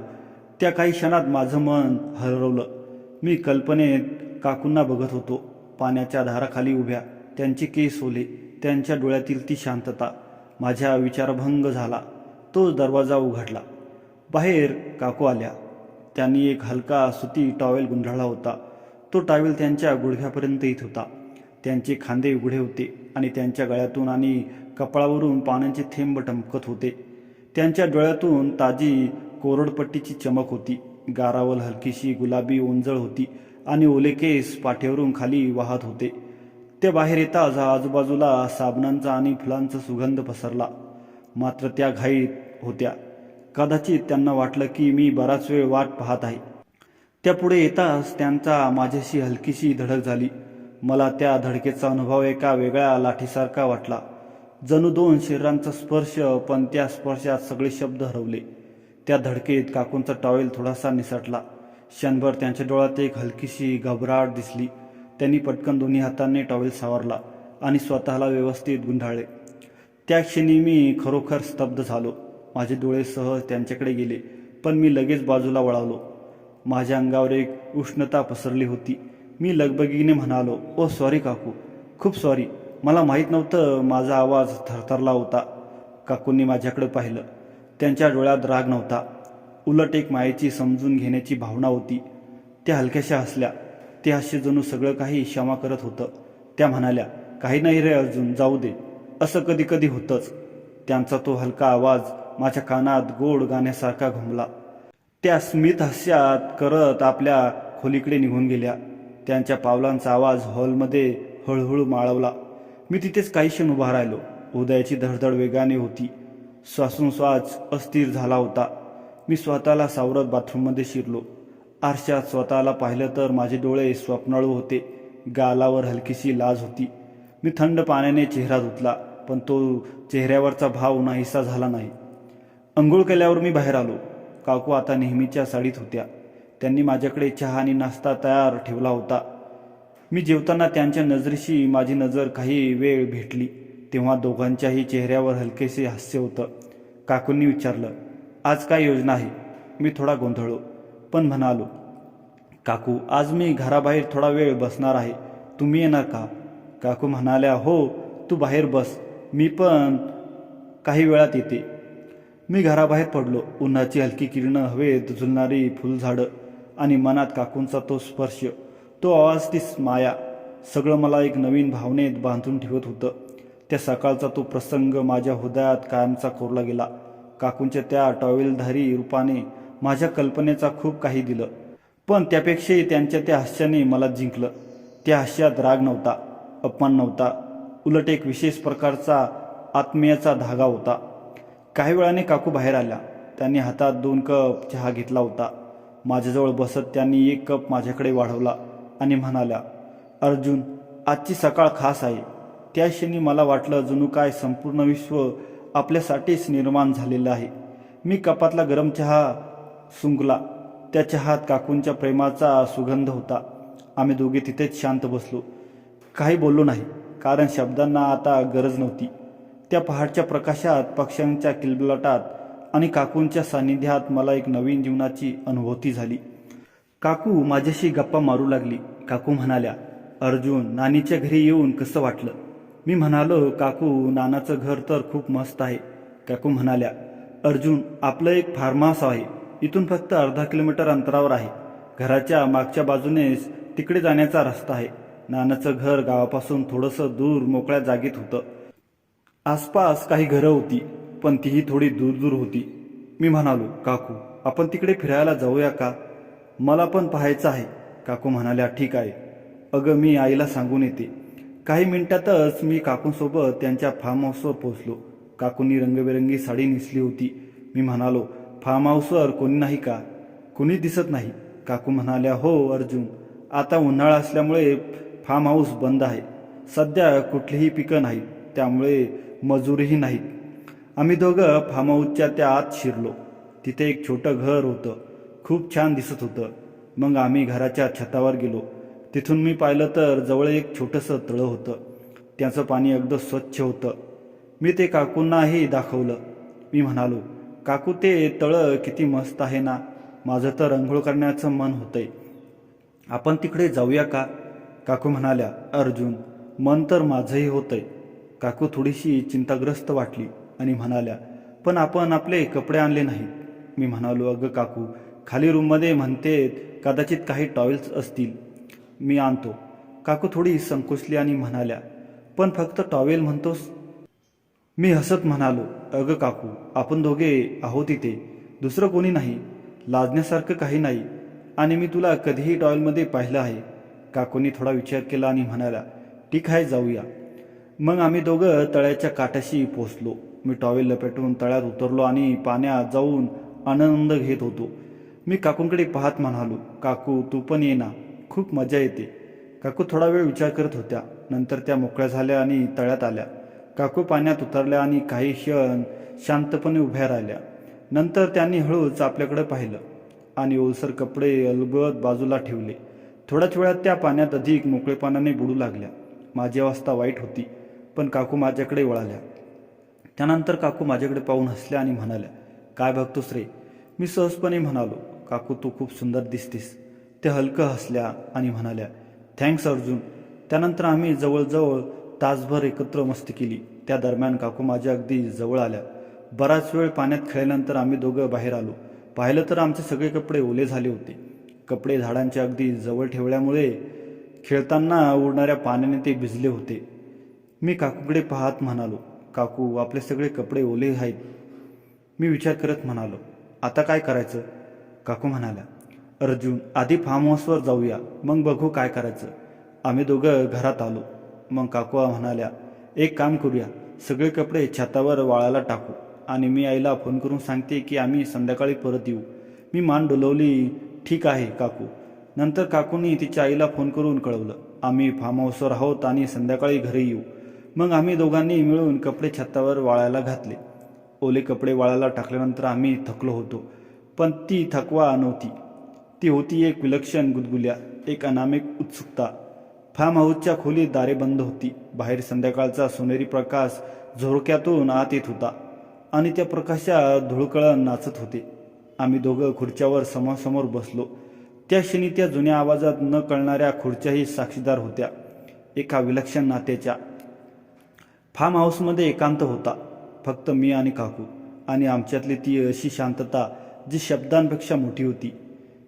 त्या काही क्षणात माझं मन हरवलं. मी कल्पनेत काकूंना बघत होतो, पाण्याच्या धाराखाली उभ्या, त्यांचे केस ओले, त्यांच्या डोळ्यातील ती शांतता. माझ्या विचारभंग झाला. तोच दरवाजा उघडला. बाहेर काकू आल्या. त्यांनी एक हलका सुती टॉवेल गुंडाळला होता. तो टॉवेल त्यांच्या गुडघ्यापर्यंत येत होता. त्यांचे खांदे उघडे होते आणि त्यांच्या गळ्यातून आणि कपाळावरून पाण्याचे थेंब टमकत होते. त्यांच्या डोळ्यातून ताजी कोरडपट्टीची चमक होती. गारावर हलकीशी गुलाबी ओंजळ होती आणि ओले केस पाठीवरून खाली वाहत होते. ते बाहेर येताच आजूबाजूला साबणांचा आणि फुलांचा सुगंध पसरला. मात्र त्या घाईत होत्या. कदाचित त्यांना वाटलं की मी बराच वेळ वाट पाहत आहे. त्या पुढे येताच त्यांचा माझ्याशी हलकीशी धडक झाली. मला त्या धडकेचा अनुभव एका वेगळ्या लाठीसारखा वाटला. जणू 2 शरीरांचा स्पर्श, पण त्या स्पर्शात सगळे शब्द हरवले. त्या धडकेत काकूंचा टॉवेल थोडासा निसटला. क्षणभर त्यांच्या डोळ्यात एक हलकीशी घबराट दिसली. त्यांनी पटकन दोन्ही हातांनी टॉवेल सावरला आणि स्वतःला व्यवस्थित गुंडाळले. त्या क्षणी मी खरोखर स्तब्ध झालो. माझे डोळे सहज त्यांच्याकडे गेले, पण मी लगेच बाजूला वळालो. माझ्या अंगावर एक उष्णता पसरली होती. मी लगबगीने म्हणालो, ओ सॉरी काकू, खूप सॉरी, मला माहीत नव्हतं. माझा आवाज थरथरला होता. काकूंनी माझ्याकडे पाहिलं. त्यांच्या डोळ्यात राग नव्हता, उलट एक मायेची समजून घेण्याची भावना होती. त्या हलक्याशा हसल्या. ते हास्य जणू सगळं काही क्षमा करत होतं. त्या म्हणाल्या, काही नाही रे अर्जुन, जाऊ दे, असं कधी कधी होतंच. त्यांचा तो हलका आवाज माझ्या कानात गोड गाण्यासारखा घुमला. त्या स्मित हास्यात करत आपल्या खोलीकडे निघून गेल्या. त्यांच्या पावलांचा आवाज हॉलमध्ये हळूहळू माळवला. मी तिथेच काही क्षण उभा राहिलो. हृदयाची धडधड वेगाने होती. श्वासोच्छ्वास अस्थिर झाला होता. मी स्वतःला सावरत बाथरूममध्ये शिरलो. आरशात स्वतःला पाहिलं तर माझे डोळे स्वप्नाळू होते. गालावर हलकीशी लाज होती. मी थंड पाण्याने चेहरा धुतला, पण तो चेहऱ्यावरचा भाव नाहीसा झाला नाही. अंघोळ केल्यावर मी बाहेर आलो. काकू आता नेहमीच्या साडीत होत्या. त्यांनी माझ्याकडे चहा आणि नाश्ता तयार ठेवला होता. मी जेवताना त्यांच्या नजरेशी माझी नजर काही वेळ भेटली. तेव्हा दोघांच्याही चेहऱ्यावर हलकेसे हास्य होतं. काकूंनी विचारलं, आज काय योजना आहे? मी थोडा गोंधळलो, पण म्हणालो, काकू, आज मी घराबाहेर थोडा वेळ बसणार आहे. तुम्ही येणार का? काकू म्हणाल्या, हो, तू बाहेर बस, मी पण काही वेळात येते. मी घराबाहेर पडलो. उन्हाची हलकी किरणं, हवेत झुलणारी फुलझाडं आणि मनात काकूंचा तो स्पर्श, तो आवाज, ती माया, सगळं मला एक नवीन भावनेत बांधून ठेवत होतं. त्या सकाळचा तो प्रसंग माझ्या हृदयात कायमचा कोरला गेला. काकूंच्या त्या टॉवेलधारी रूपाने माझ्या कल्पनेचा खूप काही दिलं, पण त्यापेक्षाही त्यांच्या त्या हास्याने मला जिंकलं. त्या हास्यात राग नव्हता, अपमान नव्हता, उलट एक विशेष प्रकारचा आत्मीयचा धागा होता. काही वेळाने काकू बाहेर आल्या. त्यांनी हातात 2 कप चहा घेतला होता. माझ्याजवळ बसत त्यांनी 1 कप माझ्याकडे वाढवला आणि म्हणाल्या, अर्जुन, आजची सकाळ खास आहे. त्या क्षणी मला वाटलं जणू काय संपूर्ण विश्व आपल्यासाठीच निर्माण झालेलं आहे. मी कपातला गरम चहा सुंकला. त्या चहात काकूंच्या प्रेमाचा सुगंध होता. आम्ही दोघे तिथेच शांत बसलो. काही बोललो नाही, कारण शब्दांना आता गरज नव्हती. त्या पहाडच्या प्रकाशात, पक्ष्यांच्या किलबिलाटात आणि काकूंच्या सान्निध्यात मला एक नवीन जीवनाची अनुभूती झाली. काकू माझ्याशी गप्पा मारू लागली. काकू म्हणाल्या, अर्जुन, नानीच्या घरी येऊन कसं वाटलं? मी म्हणालो, काकू, नानाचं घर तर खूप मस्त आहे. काकू म्हणाल्या, अर्जुन, आपलं एक फार्म हाऊस आहे. इथून फक्त अर्धा किलोमीटर अंतरावर आहे. घराच्या मागच्या बाजूनेच तिकडे जाण्याचा रस्ता आहे. नानाचं घर गावापासून थोडंसं दूर मोकळ्या जागेत होतं. आसपास काही घरं होती, पण तीही थोडी दूर दूर होती. मी म्हणालो, काकू, आपण तिकडे फिरायला जाऊया का? मला पण पाहायचं आहे. काकू म्हणाल्या, ठीक आहे. अगं, मी आईला सांगून येते. काही मिनिटातच मी काकूंसोबत त्यांच्या फार्म हाऊसवर पोहोचलो. काकूंनी रंगबेरंगी साडी नेसली होती. मी म्हणालो, फार्म हाऊसवर कोणी नाही का? कोणी दिसत नाही. काकू म्हणाल्या, हो अर्जुन, आता उन्हाळा असल्यामुळे फार्म हाऊस बंद आहे. सध्या कुठलीही पिकं नाहीत, त्यामुळे मजुरीही नाहीत. आम्ही दोघं फार्म हाऊसच्या त्या आत शिरलो. तिथे एक छोटं घर होतं. खूप छान दिसत होतं. मग आम्ही घराच्या छतावर गेलो. तिथून मी पाहिलं तर जवळ एक छोटंसं तळं होतं. त्याचं पाणी अगदी स्वच्छ होतं. मी ते काकूंनाही दाखवलं. मी म्हणालो, काकू, ते तळं किती मस्त आहे ना. माझं तर अंघोळ करण्याचं मन होतंय. आपण तिकडे जाऊया का? काकू म्हणाल्या, अर्जुन, मन तर माझंही होतंय. काकू थोडीशी चिंताग्रस्त वाटली आणि म्हणाल्या, पण आपण आपले कपडे आणले नाहीत. मी म्हणालो, अगं काकू, खाली रूममध्ये म्हणतेत, कदाचित काही टॉवेल्स असतील, मी आणतो. काकू थोडी संकोचली आणि म्हणाल्या, पण फक्त टॉवेल म्हणतोस? मी हसत म्हणालो, अगं काकू, आपण दोघे आहोत इथे, दुसरं कोणी नाही. लाजण्यासारखं काही नाही. आणि मी तुला कधीही टॉवेलमध्ये पाहिलं आहे. काकूंनी थोडा विचार केला आणि म्हणाल्या, ठीक आहे, जाऊया. मग आम्ही दोघं तळ्याच्या काठाशी पोचलो. मी टॉवेल लपेटून तळ्यात उतरलो आणि पाण्यात जाऊन आनंद घेत होतो. मी काकूंकडे पाहत म्हणालो, काकू, तू पण ये ना, खूप मजा येते. काकू थोडा वेळ विचार करत होत्या. नंतर त्या मोकळ्या झाल्या आणि तळ्यात आल्या. काकू पाण्यात उतरल्या आणि काही क्षण शांतपणे उभ्या राहिल्या. नंतर त्यांनी हळूच आपल्याकडे पाहिलं आणि ओलसर कपडे अलगद बाजूला ठेवले. थोड्याच वेळात त्या पाण्यात अधिक मोकळेपणाने बुडू लागल्या. माझी अवस्था वाईट होती, पण काकू माझ्याकडे वळाल्या. त्यानंतर काकू माझ्याकडे पाहून हसल्या आणि म्हणाल्या, काय बघतोस रे? मी सहजपणे म्हणालो, काकू, तू खूप सुंदर दिसतीस. त्या हलकं हसल्या आणि म्हणाल्या, थँक्स अर्जुन. त्यानंतर आम्ही जवळजवळ तासभर एकत्र मस्ती केली. त्या दरम्यान काकू माझ्या अगदी जवळ आल्या. बराच वेळ पाण्यात खेळल्यानंतर आम्ही दोघं बाहेर आलो. पाहिलं तर आमचे सगळे कपडे ओले झाले होते. कपडे झाडांच्या अगदी जवळ ठेवल्यामुळे खेळताना उडणाऱ्या पाण्याने ते भिजले होते. मी काकूकडे पाहत म्हणालो, काकू, आपले सगळे कपडे ओले आहेत. मी विचार करत म्हणालो, आता काय करायचं? काकू म्हणाल्या, अर्जुन, आधी फार्म हाऊसवर जाऊया, मग बघू काय करायचं. आम्ही दोघं घरात आलो. मग काकू म्हणाल्या, एक काम करूया, सगळे कपडे छतावर वाळायला टाकू आणि मी आईला फोन करून सांगते की आम्ही संध्याकाळी परत येऊ. मी मान डोलवली. ठीक आहे काकू. नंतर काकूंनी तिच्या आईला फोन करून कळवलं, आम्ही फार्म हाऊसवर आहोत आणि संध्याकाळी घरी येऊ. मग आम्ही दोघांनी मिळून कपडे छतावर वाळायला घातले. ओले कपडे वाळायला टाकल्यानंतर आम्ही थकलो होतो, पण ती थकवा नव्हती. ती होती एक विलक्षण गुदगुल्या, एक अनामिक उत्सुकता. फार्म हाऊसच्या खोलीत दारे बंद होती. बाहेर संध्याकाळचा सोनेरी प्रकाश झोडक्यातून आत येत होता आणि त्या प्रकाशात धुळकळण नाचत होते. आम्ही दोघं खुर्च्यावर समोरासमोर बसलो. त्या क्षणी त्या जुन्या आवाजात न कळणाऱ्या खुर्च्याही साक्षीदार होत्या एका विलक्षण नात्याच्या. फार्म हाऊसमध्ये एकांत होता, फक्त मी आणि काकू, आणि आमच्यातली ती अशी शांतता जी शब्दांपेक्षा मोठी होती.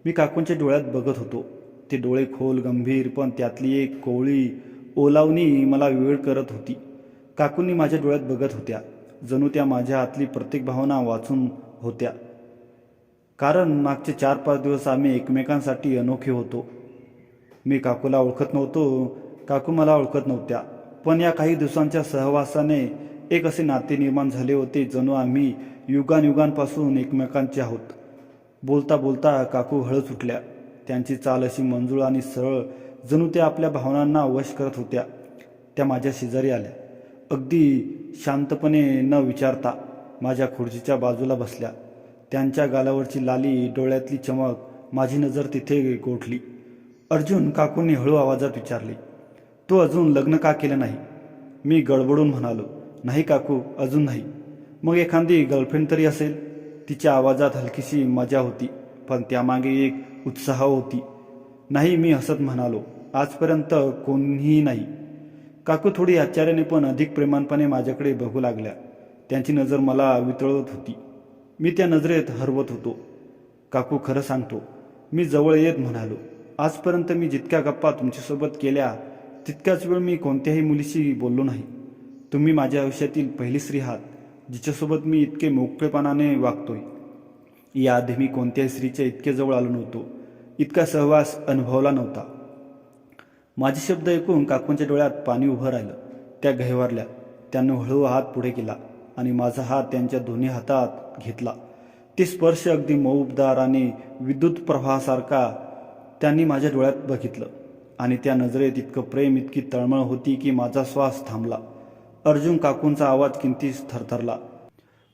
मी काकूंच्या डोळ्यात बघत होतो. ते डोळे खोल, गंभीर, पण त्यातली एक कोवळी ओलावणी मला वेळ करत होती. काकूंनी माझ्या डोळ्यात बघत होत्या, जणू त्या माझ्या आतली प्रत्येक भावना वाचून होत्या. कारण मागचे 4-5 दिवस आम्ही एकमेकांसाठी अनोखे होतो. मी काकूला ओळखत नव्हतो, काकू मला ओळखत नव्हत्या, पण या काही दिवसांच्या सहवासाने एक असे नाते निर्माण झाले होते, जणू आम्ही युगांयुगांपासून एकमेकांचे आहोत. बोलता बोलता काकू हळूच उठल्या. त्यांची चाल अशी मंजूळ आणि सरळ, जणू त्या आपल्या भावनांना वश करत होत्या. त्या माझ्या शेजारी आल्या, अगदी शांतपणे न विचारता माझ्या खुर्चीच्या बाजूला बसल्या. त्यांच्या गालावरची लाली, डोळ्यातली चमक, माझी नजर तिथे गोठली. अर्जुन, काकूंनी हळू आवाजात विचारले, तू अजून लग्न का केलं नाही? मी गडबडून म्हणालो, नाही काकू, अजून नाही. मग एखादी गर्लफ्रेंड तरी असेल? तिच्या आवाजात हलकीशी मजा होती, पण त्यामागे एक उत्साह होती. नाही, मी हसत म्हणालो, आजपर्यंत कोणीही नाही. काकू थोडी आश्चर्याने पण अधिक प्रेमानपणे माझ्याकडे बघू लागल्या. त्यांची नजर मला वितळवत होती. मी त्या नजरेत हरवत होतो. काकू, खरं सांगतो, मी जवळ येत म्हणालो, आजपर्यंत मी जितक्या गप्पा तुमच्यासोबत केल्या तितक्याच वेळ मी कोणत्याही मुलीशी बोललो नाही. तुम्ही माझ्या आयुष्यातील पहिली स्त्री आहात जिच्यासोबत मी इतके मोकळेपणाने वागतोय. याआधी मी कोणत्याही स्त्रीच्या इतके जवळ आलो नव्हतो, इतका सहवास अनुभवला नव्हता. माझे शब्द ऐकून काकूंच्या डोळ्यात पाणी उभं राहिलं. त्या गहिवरल्या. त्यांनी हळू हात पुढे केला आणि माझा हात त्यांच्या दोन्ही हातात घेतला. ते स्पर्श अगदी मऊबदार आणि विद्युत प्रवाहासारखा. त्यांनी माझ्या डोळ्यात बघितलं आणि त्या नजरेत इतकं प्रेम, इतकी तळमळ होती की माझा श्वास थांबला. अर्जुन, काकूंचा आवाज किंचित थरथरला.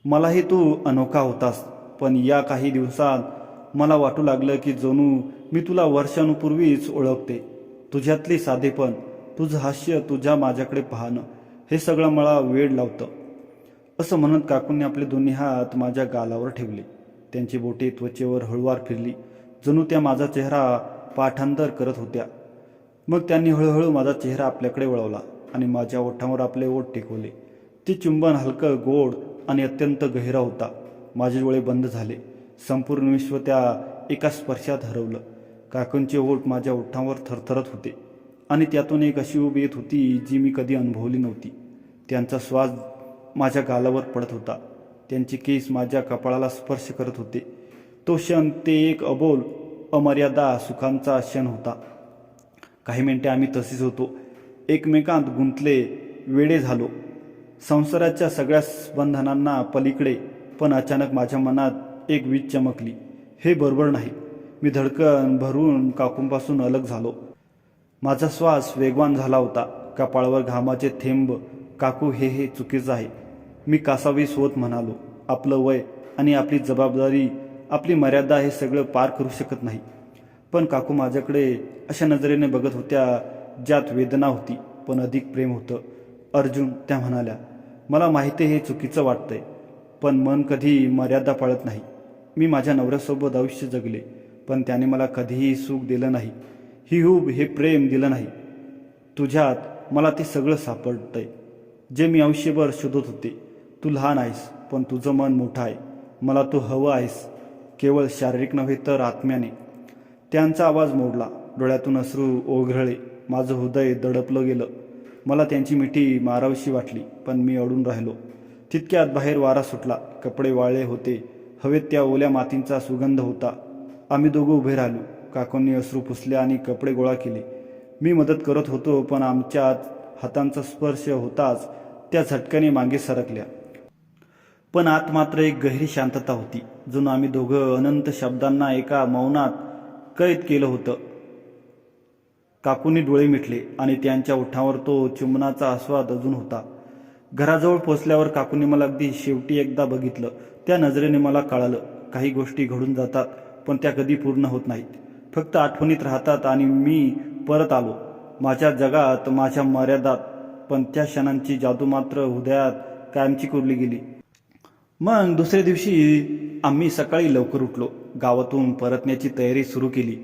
मलाही तू अनोखा होतास, पण या काही दिवसात मला वाटू लागलं की जणू मी तुला वर्षांपूर्वीच ओळखते. तुझ्यातली साधेपण, तुझं हास्य, तुझ्या माझ्याकडे पाहणं, हे सगळं मला वेड लावतं. असं म्हणत काकूंनी आपले दोन्ही हात माझ्या गालावर ठेवले. त्यांची बोटे त्वचेवर हळूवार फिरली, जणू त्या माझा चेहरा पाठांतर करत होत्या. मग त्यांनी हळूहळू माझा चेहरा आपल्याकडे वळवला आणि माझ्या ओठांवर आपले ओठ टेकवले. ते चुंबन हलकं, गोड आणि अत्यंत गहिरा होता. माझे डोळे बंद झाले. संपूर्ण विश्व त्या एका स्पर्शात हरवलं. काकूंचे ओठ माझ्या ओठांवर थरथरत होते आणि त्यातून एक अशी ऊब येत होती जी मी कधी अनुभवली नव्हती. त्यांचा श्वास माझ्या गालावर पडत होता. त्यांचे केस माझ्या कपाळाला स्पर्श करत होते. तो क्षण, ते एक अबोल, अमर्यादा सुखांचा क्षण होता. काही मिनिटे आम्ही तसेच होतो, एकमेकांत गुंतले, वेडे झालो, संसाराच्या सगळ्या बंधनांना पलीकडे. पण अचानक माझ्या मनात एक वीज चमकली. हे बरोबर नाही. मी धडकन भरून काकूंपासून अलग झालो. माझा श्वास वेगवान झाला होता. कपाळावर घामाचे थेंब. काकू, हे चुकीचं आहे. मी कासावीस होत म्हणालो. आपलं वय आणि आपली जबाबदारी, आपली मर्यादा हे सगळं पार करू शकत नाही. पण काकू माझ्याकडे अशा नजरेने बघत होत्या ज्यात वेदना होती पण अधिक प्रेम होतं. अर्जुन, त्या म्हणाल्या, मला माहिती आहे हे चुकीचं वाटतंय, पण मन कधी मर्यादा पाळत नाही. मी माझ्या नवऱ्यासोबत आयुष्य जगले, पण त्याने मला कधीही सुख दिलं नाही, ही हूब, हे प्रेम दिलं नाही. तुझ्यात मला ते सगळं सापडतंय जे मी आयुष्यभर शोधत होते. तू लहान आहेस, पण तुझं मन मोठं आहे. मला तू हवं आहेस, केवळ शारीरिक नव्हे तर आत्म्याने. त्यांचा आवाज मोडला. डोळ्यातून अश्रू ओघळले. माझं हृदय दडपलं गेलं. मला त्यांची मिठी मारावीशी वाटली, पण मी अडून राहिलो. तितक्यात बाहेर वारा सुटला. कपडे वाळले होते. हवेत त्या ओल्या मातींचा सुगंध होता. आम्ही दोघं उभे राहिलो. काकूंनी अश्रू पुसले आणि कपडे गोळा केले. मी मदत करत होतो, पण आमच्या हातांचा स्पर्श होताच त्या झटक्याने मागे सरकल्या. पण आत मात्र एक गहिरी शांतता होती, जणू आम्ही दोघं अनंत शब्दांना एका मौनात कैद केलं होतं. काकूंनी डोळे मिटले आणि त्यांच्या ओठांवर तो चुंबनाचा आस्वाद अजून होता. घराजवळ पोचल्यावर काकूंनी मला अगदी शेवटी एकदा बघितलं. त्या नजरेने मला कळालं, काही गोष्टी घडून जातात, पण त्या कधी पूर्ण होत नाहीत, फक्त आठवणीत राहतात. आणि मी परत आलो माझ्या जगात, माझ्या मर्यादात, पण त्या क्षणांची जादू मात्र हृदयात कायमची कोरली गेली. मग दुसऱ्या दिवशी आम्ही सकाळी लवकर उठलो. गावातून परतण्याची तयारी सुरू केली.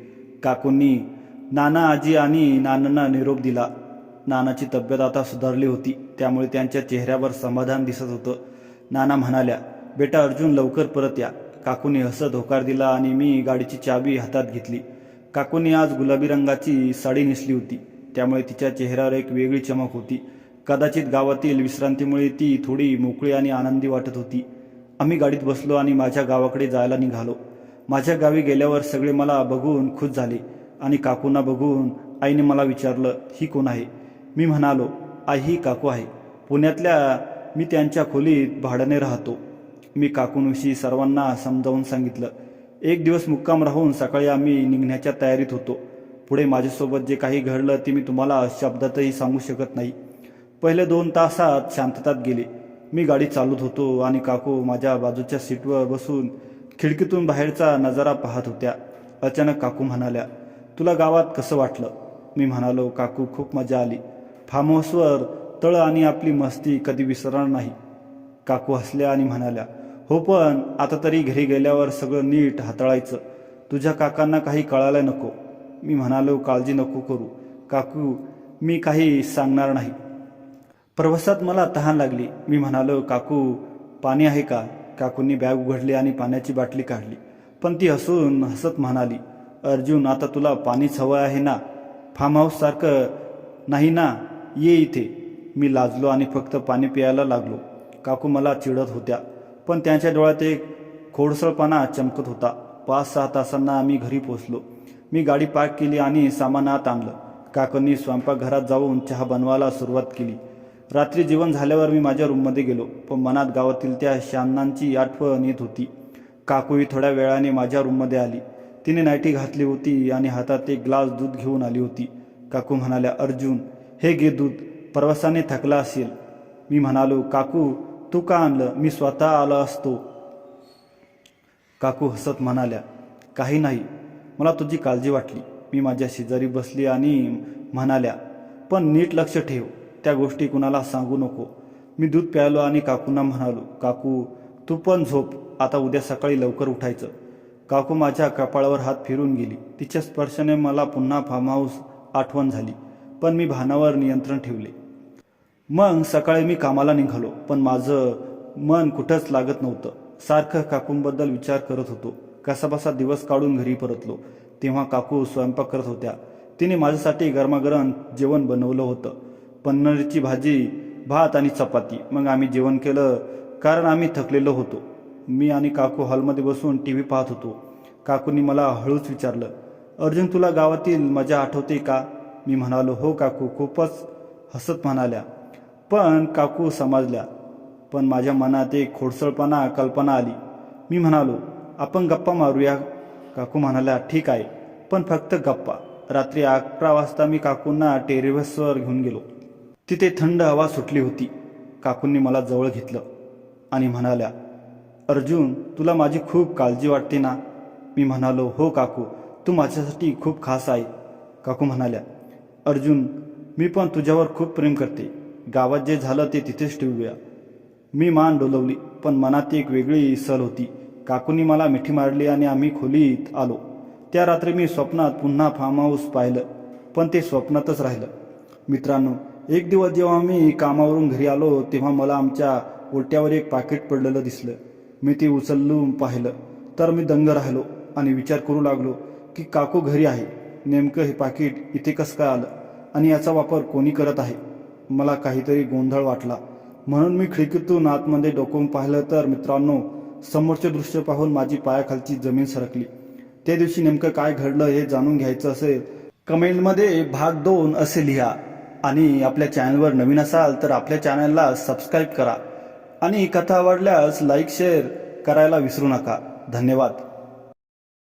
काकूंनी नाना, आजी आणि नानांना निरोप दिला. नानाची तब्येत आता सुधारली होती, त्यामुळे त्यांच्या चेहऱ्यावर समाधान दिसत होतं. नाना म्हणाल्या, बेटा अर्जुन, लवकर परत या. काकूंनी हसत होकार दिला आणि मी गाडीची चावी हातात घेतली. काकूंनी आज गुलाबी रंगाची साडी नेसली होती, त्यामुळे तिच्या चेहऱ्यावर एक वेगळी चमक होती. कदाचित गावातील विश्रांतीमुळे ती थोडी मोकळी आणि आनंदी वाटत होती. आम्ही गाडीत बसलो आणि माझ्या गावाकडे जायला निघालो. माझ्या गावी गेल्यावर सगळे मला बघून खुश झाले आणि काकूंना बघून आईने मला विचारलं, ही कोण आहे? मी म्हणालो, आई ही काकू आहे. पुण्यातल्या मी त्यांच्या खोलीत भाड्याने राहतो. मी काकूंविषयी सर्वांना समजावून सांगितलं. एक दिवस मुक्काम राहून सकाळी आम्ही निघण्याच्या तयारीत होतो. पुढे माझ्यासोबत जे काही घडलं ते मी तुम्हाला शब्दातही सांगू शकत नाही. पहिले 2 तासात शांततात गेले. मी गाडी चालवत होतो आणि काकू माझ्या बाजूच्या सीटवर बसून खिडकीतून बाहेरचा नजारा पाहत होत्या. अचानक काकू म्हणाल्या, तुला गावात कसं वाटलं? मी म्हणालो, काकू खूप मजा आली. फार्म हाऊसवर तळ आणि आपली मस्ती कधी विसरणार नाही. काकू हसल्या आणि म्हणाल्या, हो, पण आता तरी घरी गेल्यावर सगळं नीट हाताळायचं. तुझ्या काकांना काही कळायला नको. मी म्हणालो, काळजी नको करू काकू, मी काही सांगणार नाही. प्रवासात मला तहान लागली. मी म्हणालो, काकू पाणी आहे का? काकूंनी बॅग उघडली आणि पाण्याची बाटली काढली, पण ती हसून हसत म्हणाली, अर्जुन, आता तुला पाणीच हवं आहे ना? फार्म हाऊससारखं नाही ना, ये इथे. मी लाजलो आणि फक्त पाणी प्यायला लागलो. काकू मला चिडत होत्या, पण त्यांच्या डोळ्यात एक खोडसळपणा चमकत होता. 5-6 तासांना आम्ही घरी पोचलो. मी गाडी पार्क केली आणि सामान आत आणलं. काकूंनी स्वयंपाकघरात जाऊन चहा बनवायला सुरुवात केली. रात्री जेवण झाल्यावर मी माझ्या रूममध्ये गेलो, पण मनात गावातील त्या क्षणांची आठवण येत होती. काकूही थोड्या वेळाने माझ्या रूममध्ये आली. तिने नाईटी घातली होती आणि हातात एक ग्लास दूध घेऊन आली होती. काकू म्हणाल्या, अर्जुन, हे घे दूध, प्रवासाने थकला असेल. मी म्हणालो, काकू तू का आणलं? मी स्वतः आलो असतो. काकू हसत म्हणाल्या, काही नाही, मला तुझी काळजी वाटली. मी माझ्या शेजारी बसली आणि म्हणाल्या, पण नीट लक्ष ठेव, त्या गोष्टी कुणाला सांगू नको. मी दूध प्यायलो आणि काकूंना म्हणालो, काकू तू पण झोप, आता उद्या सकाळी लवकर उठायचं. काकू माझ्या कपाळावर हात फिरून गेली. तिच्या स्पर्शाने मला पुन्हा फार्म हाऊस आठवण झाली, पण मी भानावर नियंत्रण ठेवले. मग सकाळी मी कामाला निघालो, पण माझं मन कुठंच लागत नव्हतं. सारखं काकूंबद्दल विचार करत होतो. कसाबसा दिवस काढून घरी परतलो तेव्हा काकू स्वयंपाक करत होत्या. तिने माझ्यासाठी गरमागरम जेवण बनवलं होतं, पनीरची भाजी, भात आणि चपाती. मग आम्ही जेवण केलं, कारण आम्ही थकलेलो होतो. मी आणि काकू हॉलमध्ये बसून TV पाहत होतो. काकूंनी मला हळूच विचारलं, अर्जुन, तुला गावातील मजा आठवते का? मी म्हणालो, हो काकू, खूपच. हसत म्हणाल्या, पण काकू समजल्या, पण माझ्या मनात एक खोडसळपणा कल्पना आली. मी म्हणालो, आपण गप्पा मारूया. काकू म्हणाल्या, ठीक आहे, पण फक्त गप्पा. रात्री 11 वाजता मी काकूंना टेरेसवर घेऊन गेलो. तिथे थंड हवा सुटली होती. काकूंनी मला जवळ घेतलं आणि म्हणाल्या, अर्जुन, तुला माझी खूप काळजी वाटते ना? मी म्हणालो, हो काकू, तू माझ्यासाठी खूप खास आहे. काकू म्हणाल्या, अर्जुन, मी पण तुझ्यावर खूप प्रेम करते. गावात जे झालं ते तिथेच ठेवूया. मी मान डोलवली, पण मनात एक वेगळी सल होती. काकूंनी मला मिठी मारली आणि आम्ही खोलीत आलो. त्या रात्री मी स्वप्नात पुन्हा फार्म हाऊस पाहिलं, पण ते स्वप्नातच राहिलं. मित्रांनो, एक दिवस जेव्हा मी कामावरून घरी आलो तेव्हा मला आमच्या ओट्यावर एक पाकिट पडलेलं दिसलं. मी ते उचलून पाहिलं तर मी दंग राहिलो आणि विचार करू लागलो की काकू घरी आहे, नेमकं हे पाकिट इथे कसं काय आलं आणि याचा वापर कोणी करत आहे. मला काहीतरी गोंधळ वाटला. म्हणून मी खिडकीतून आतमध्ये डोकून पाहिलं तर मित्रांनो, समोरचे दृश्य पाहून माझी पायाखालची जमीन सरकली. त्या दिवशी नेमकं काय घडलं हे जाणून घ्यायचं असेल, कमेंटमध्ये भाग 2 असे लिहा. आणि आपल्या चॅनलवर नवीन असाल तर आपल्या चॅनलला सबस्क्राईब करा आणि कथा आवडल्यास लाईक शेअर करायला विसरू नका. धन्यवाद.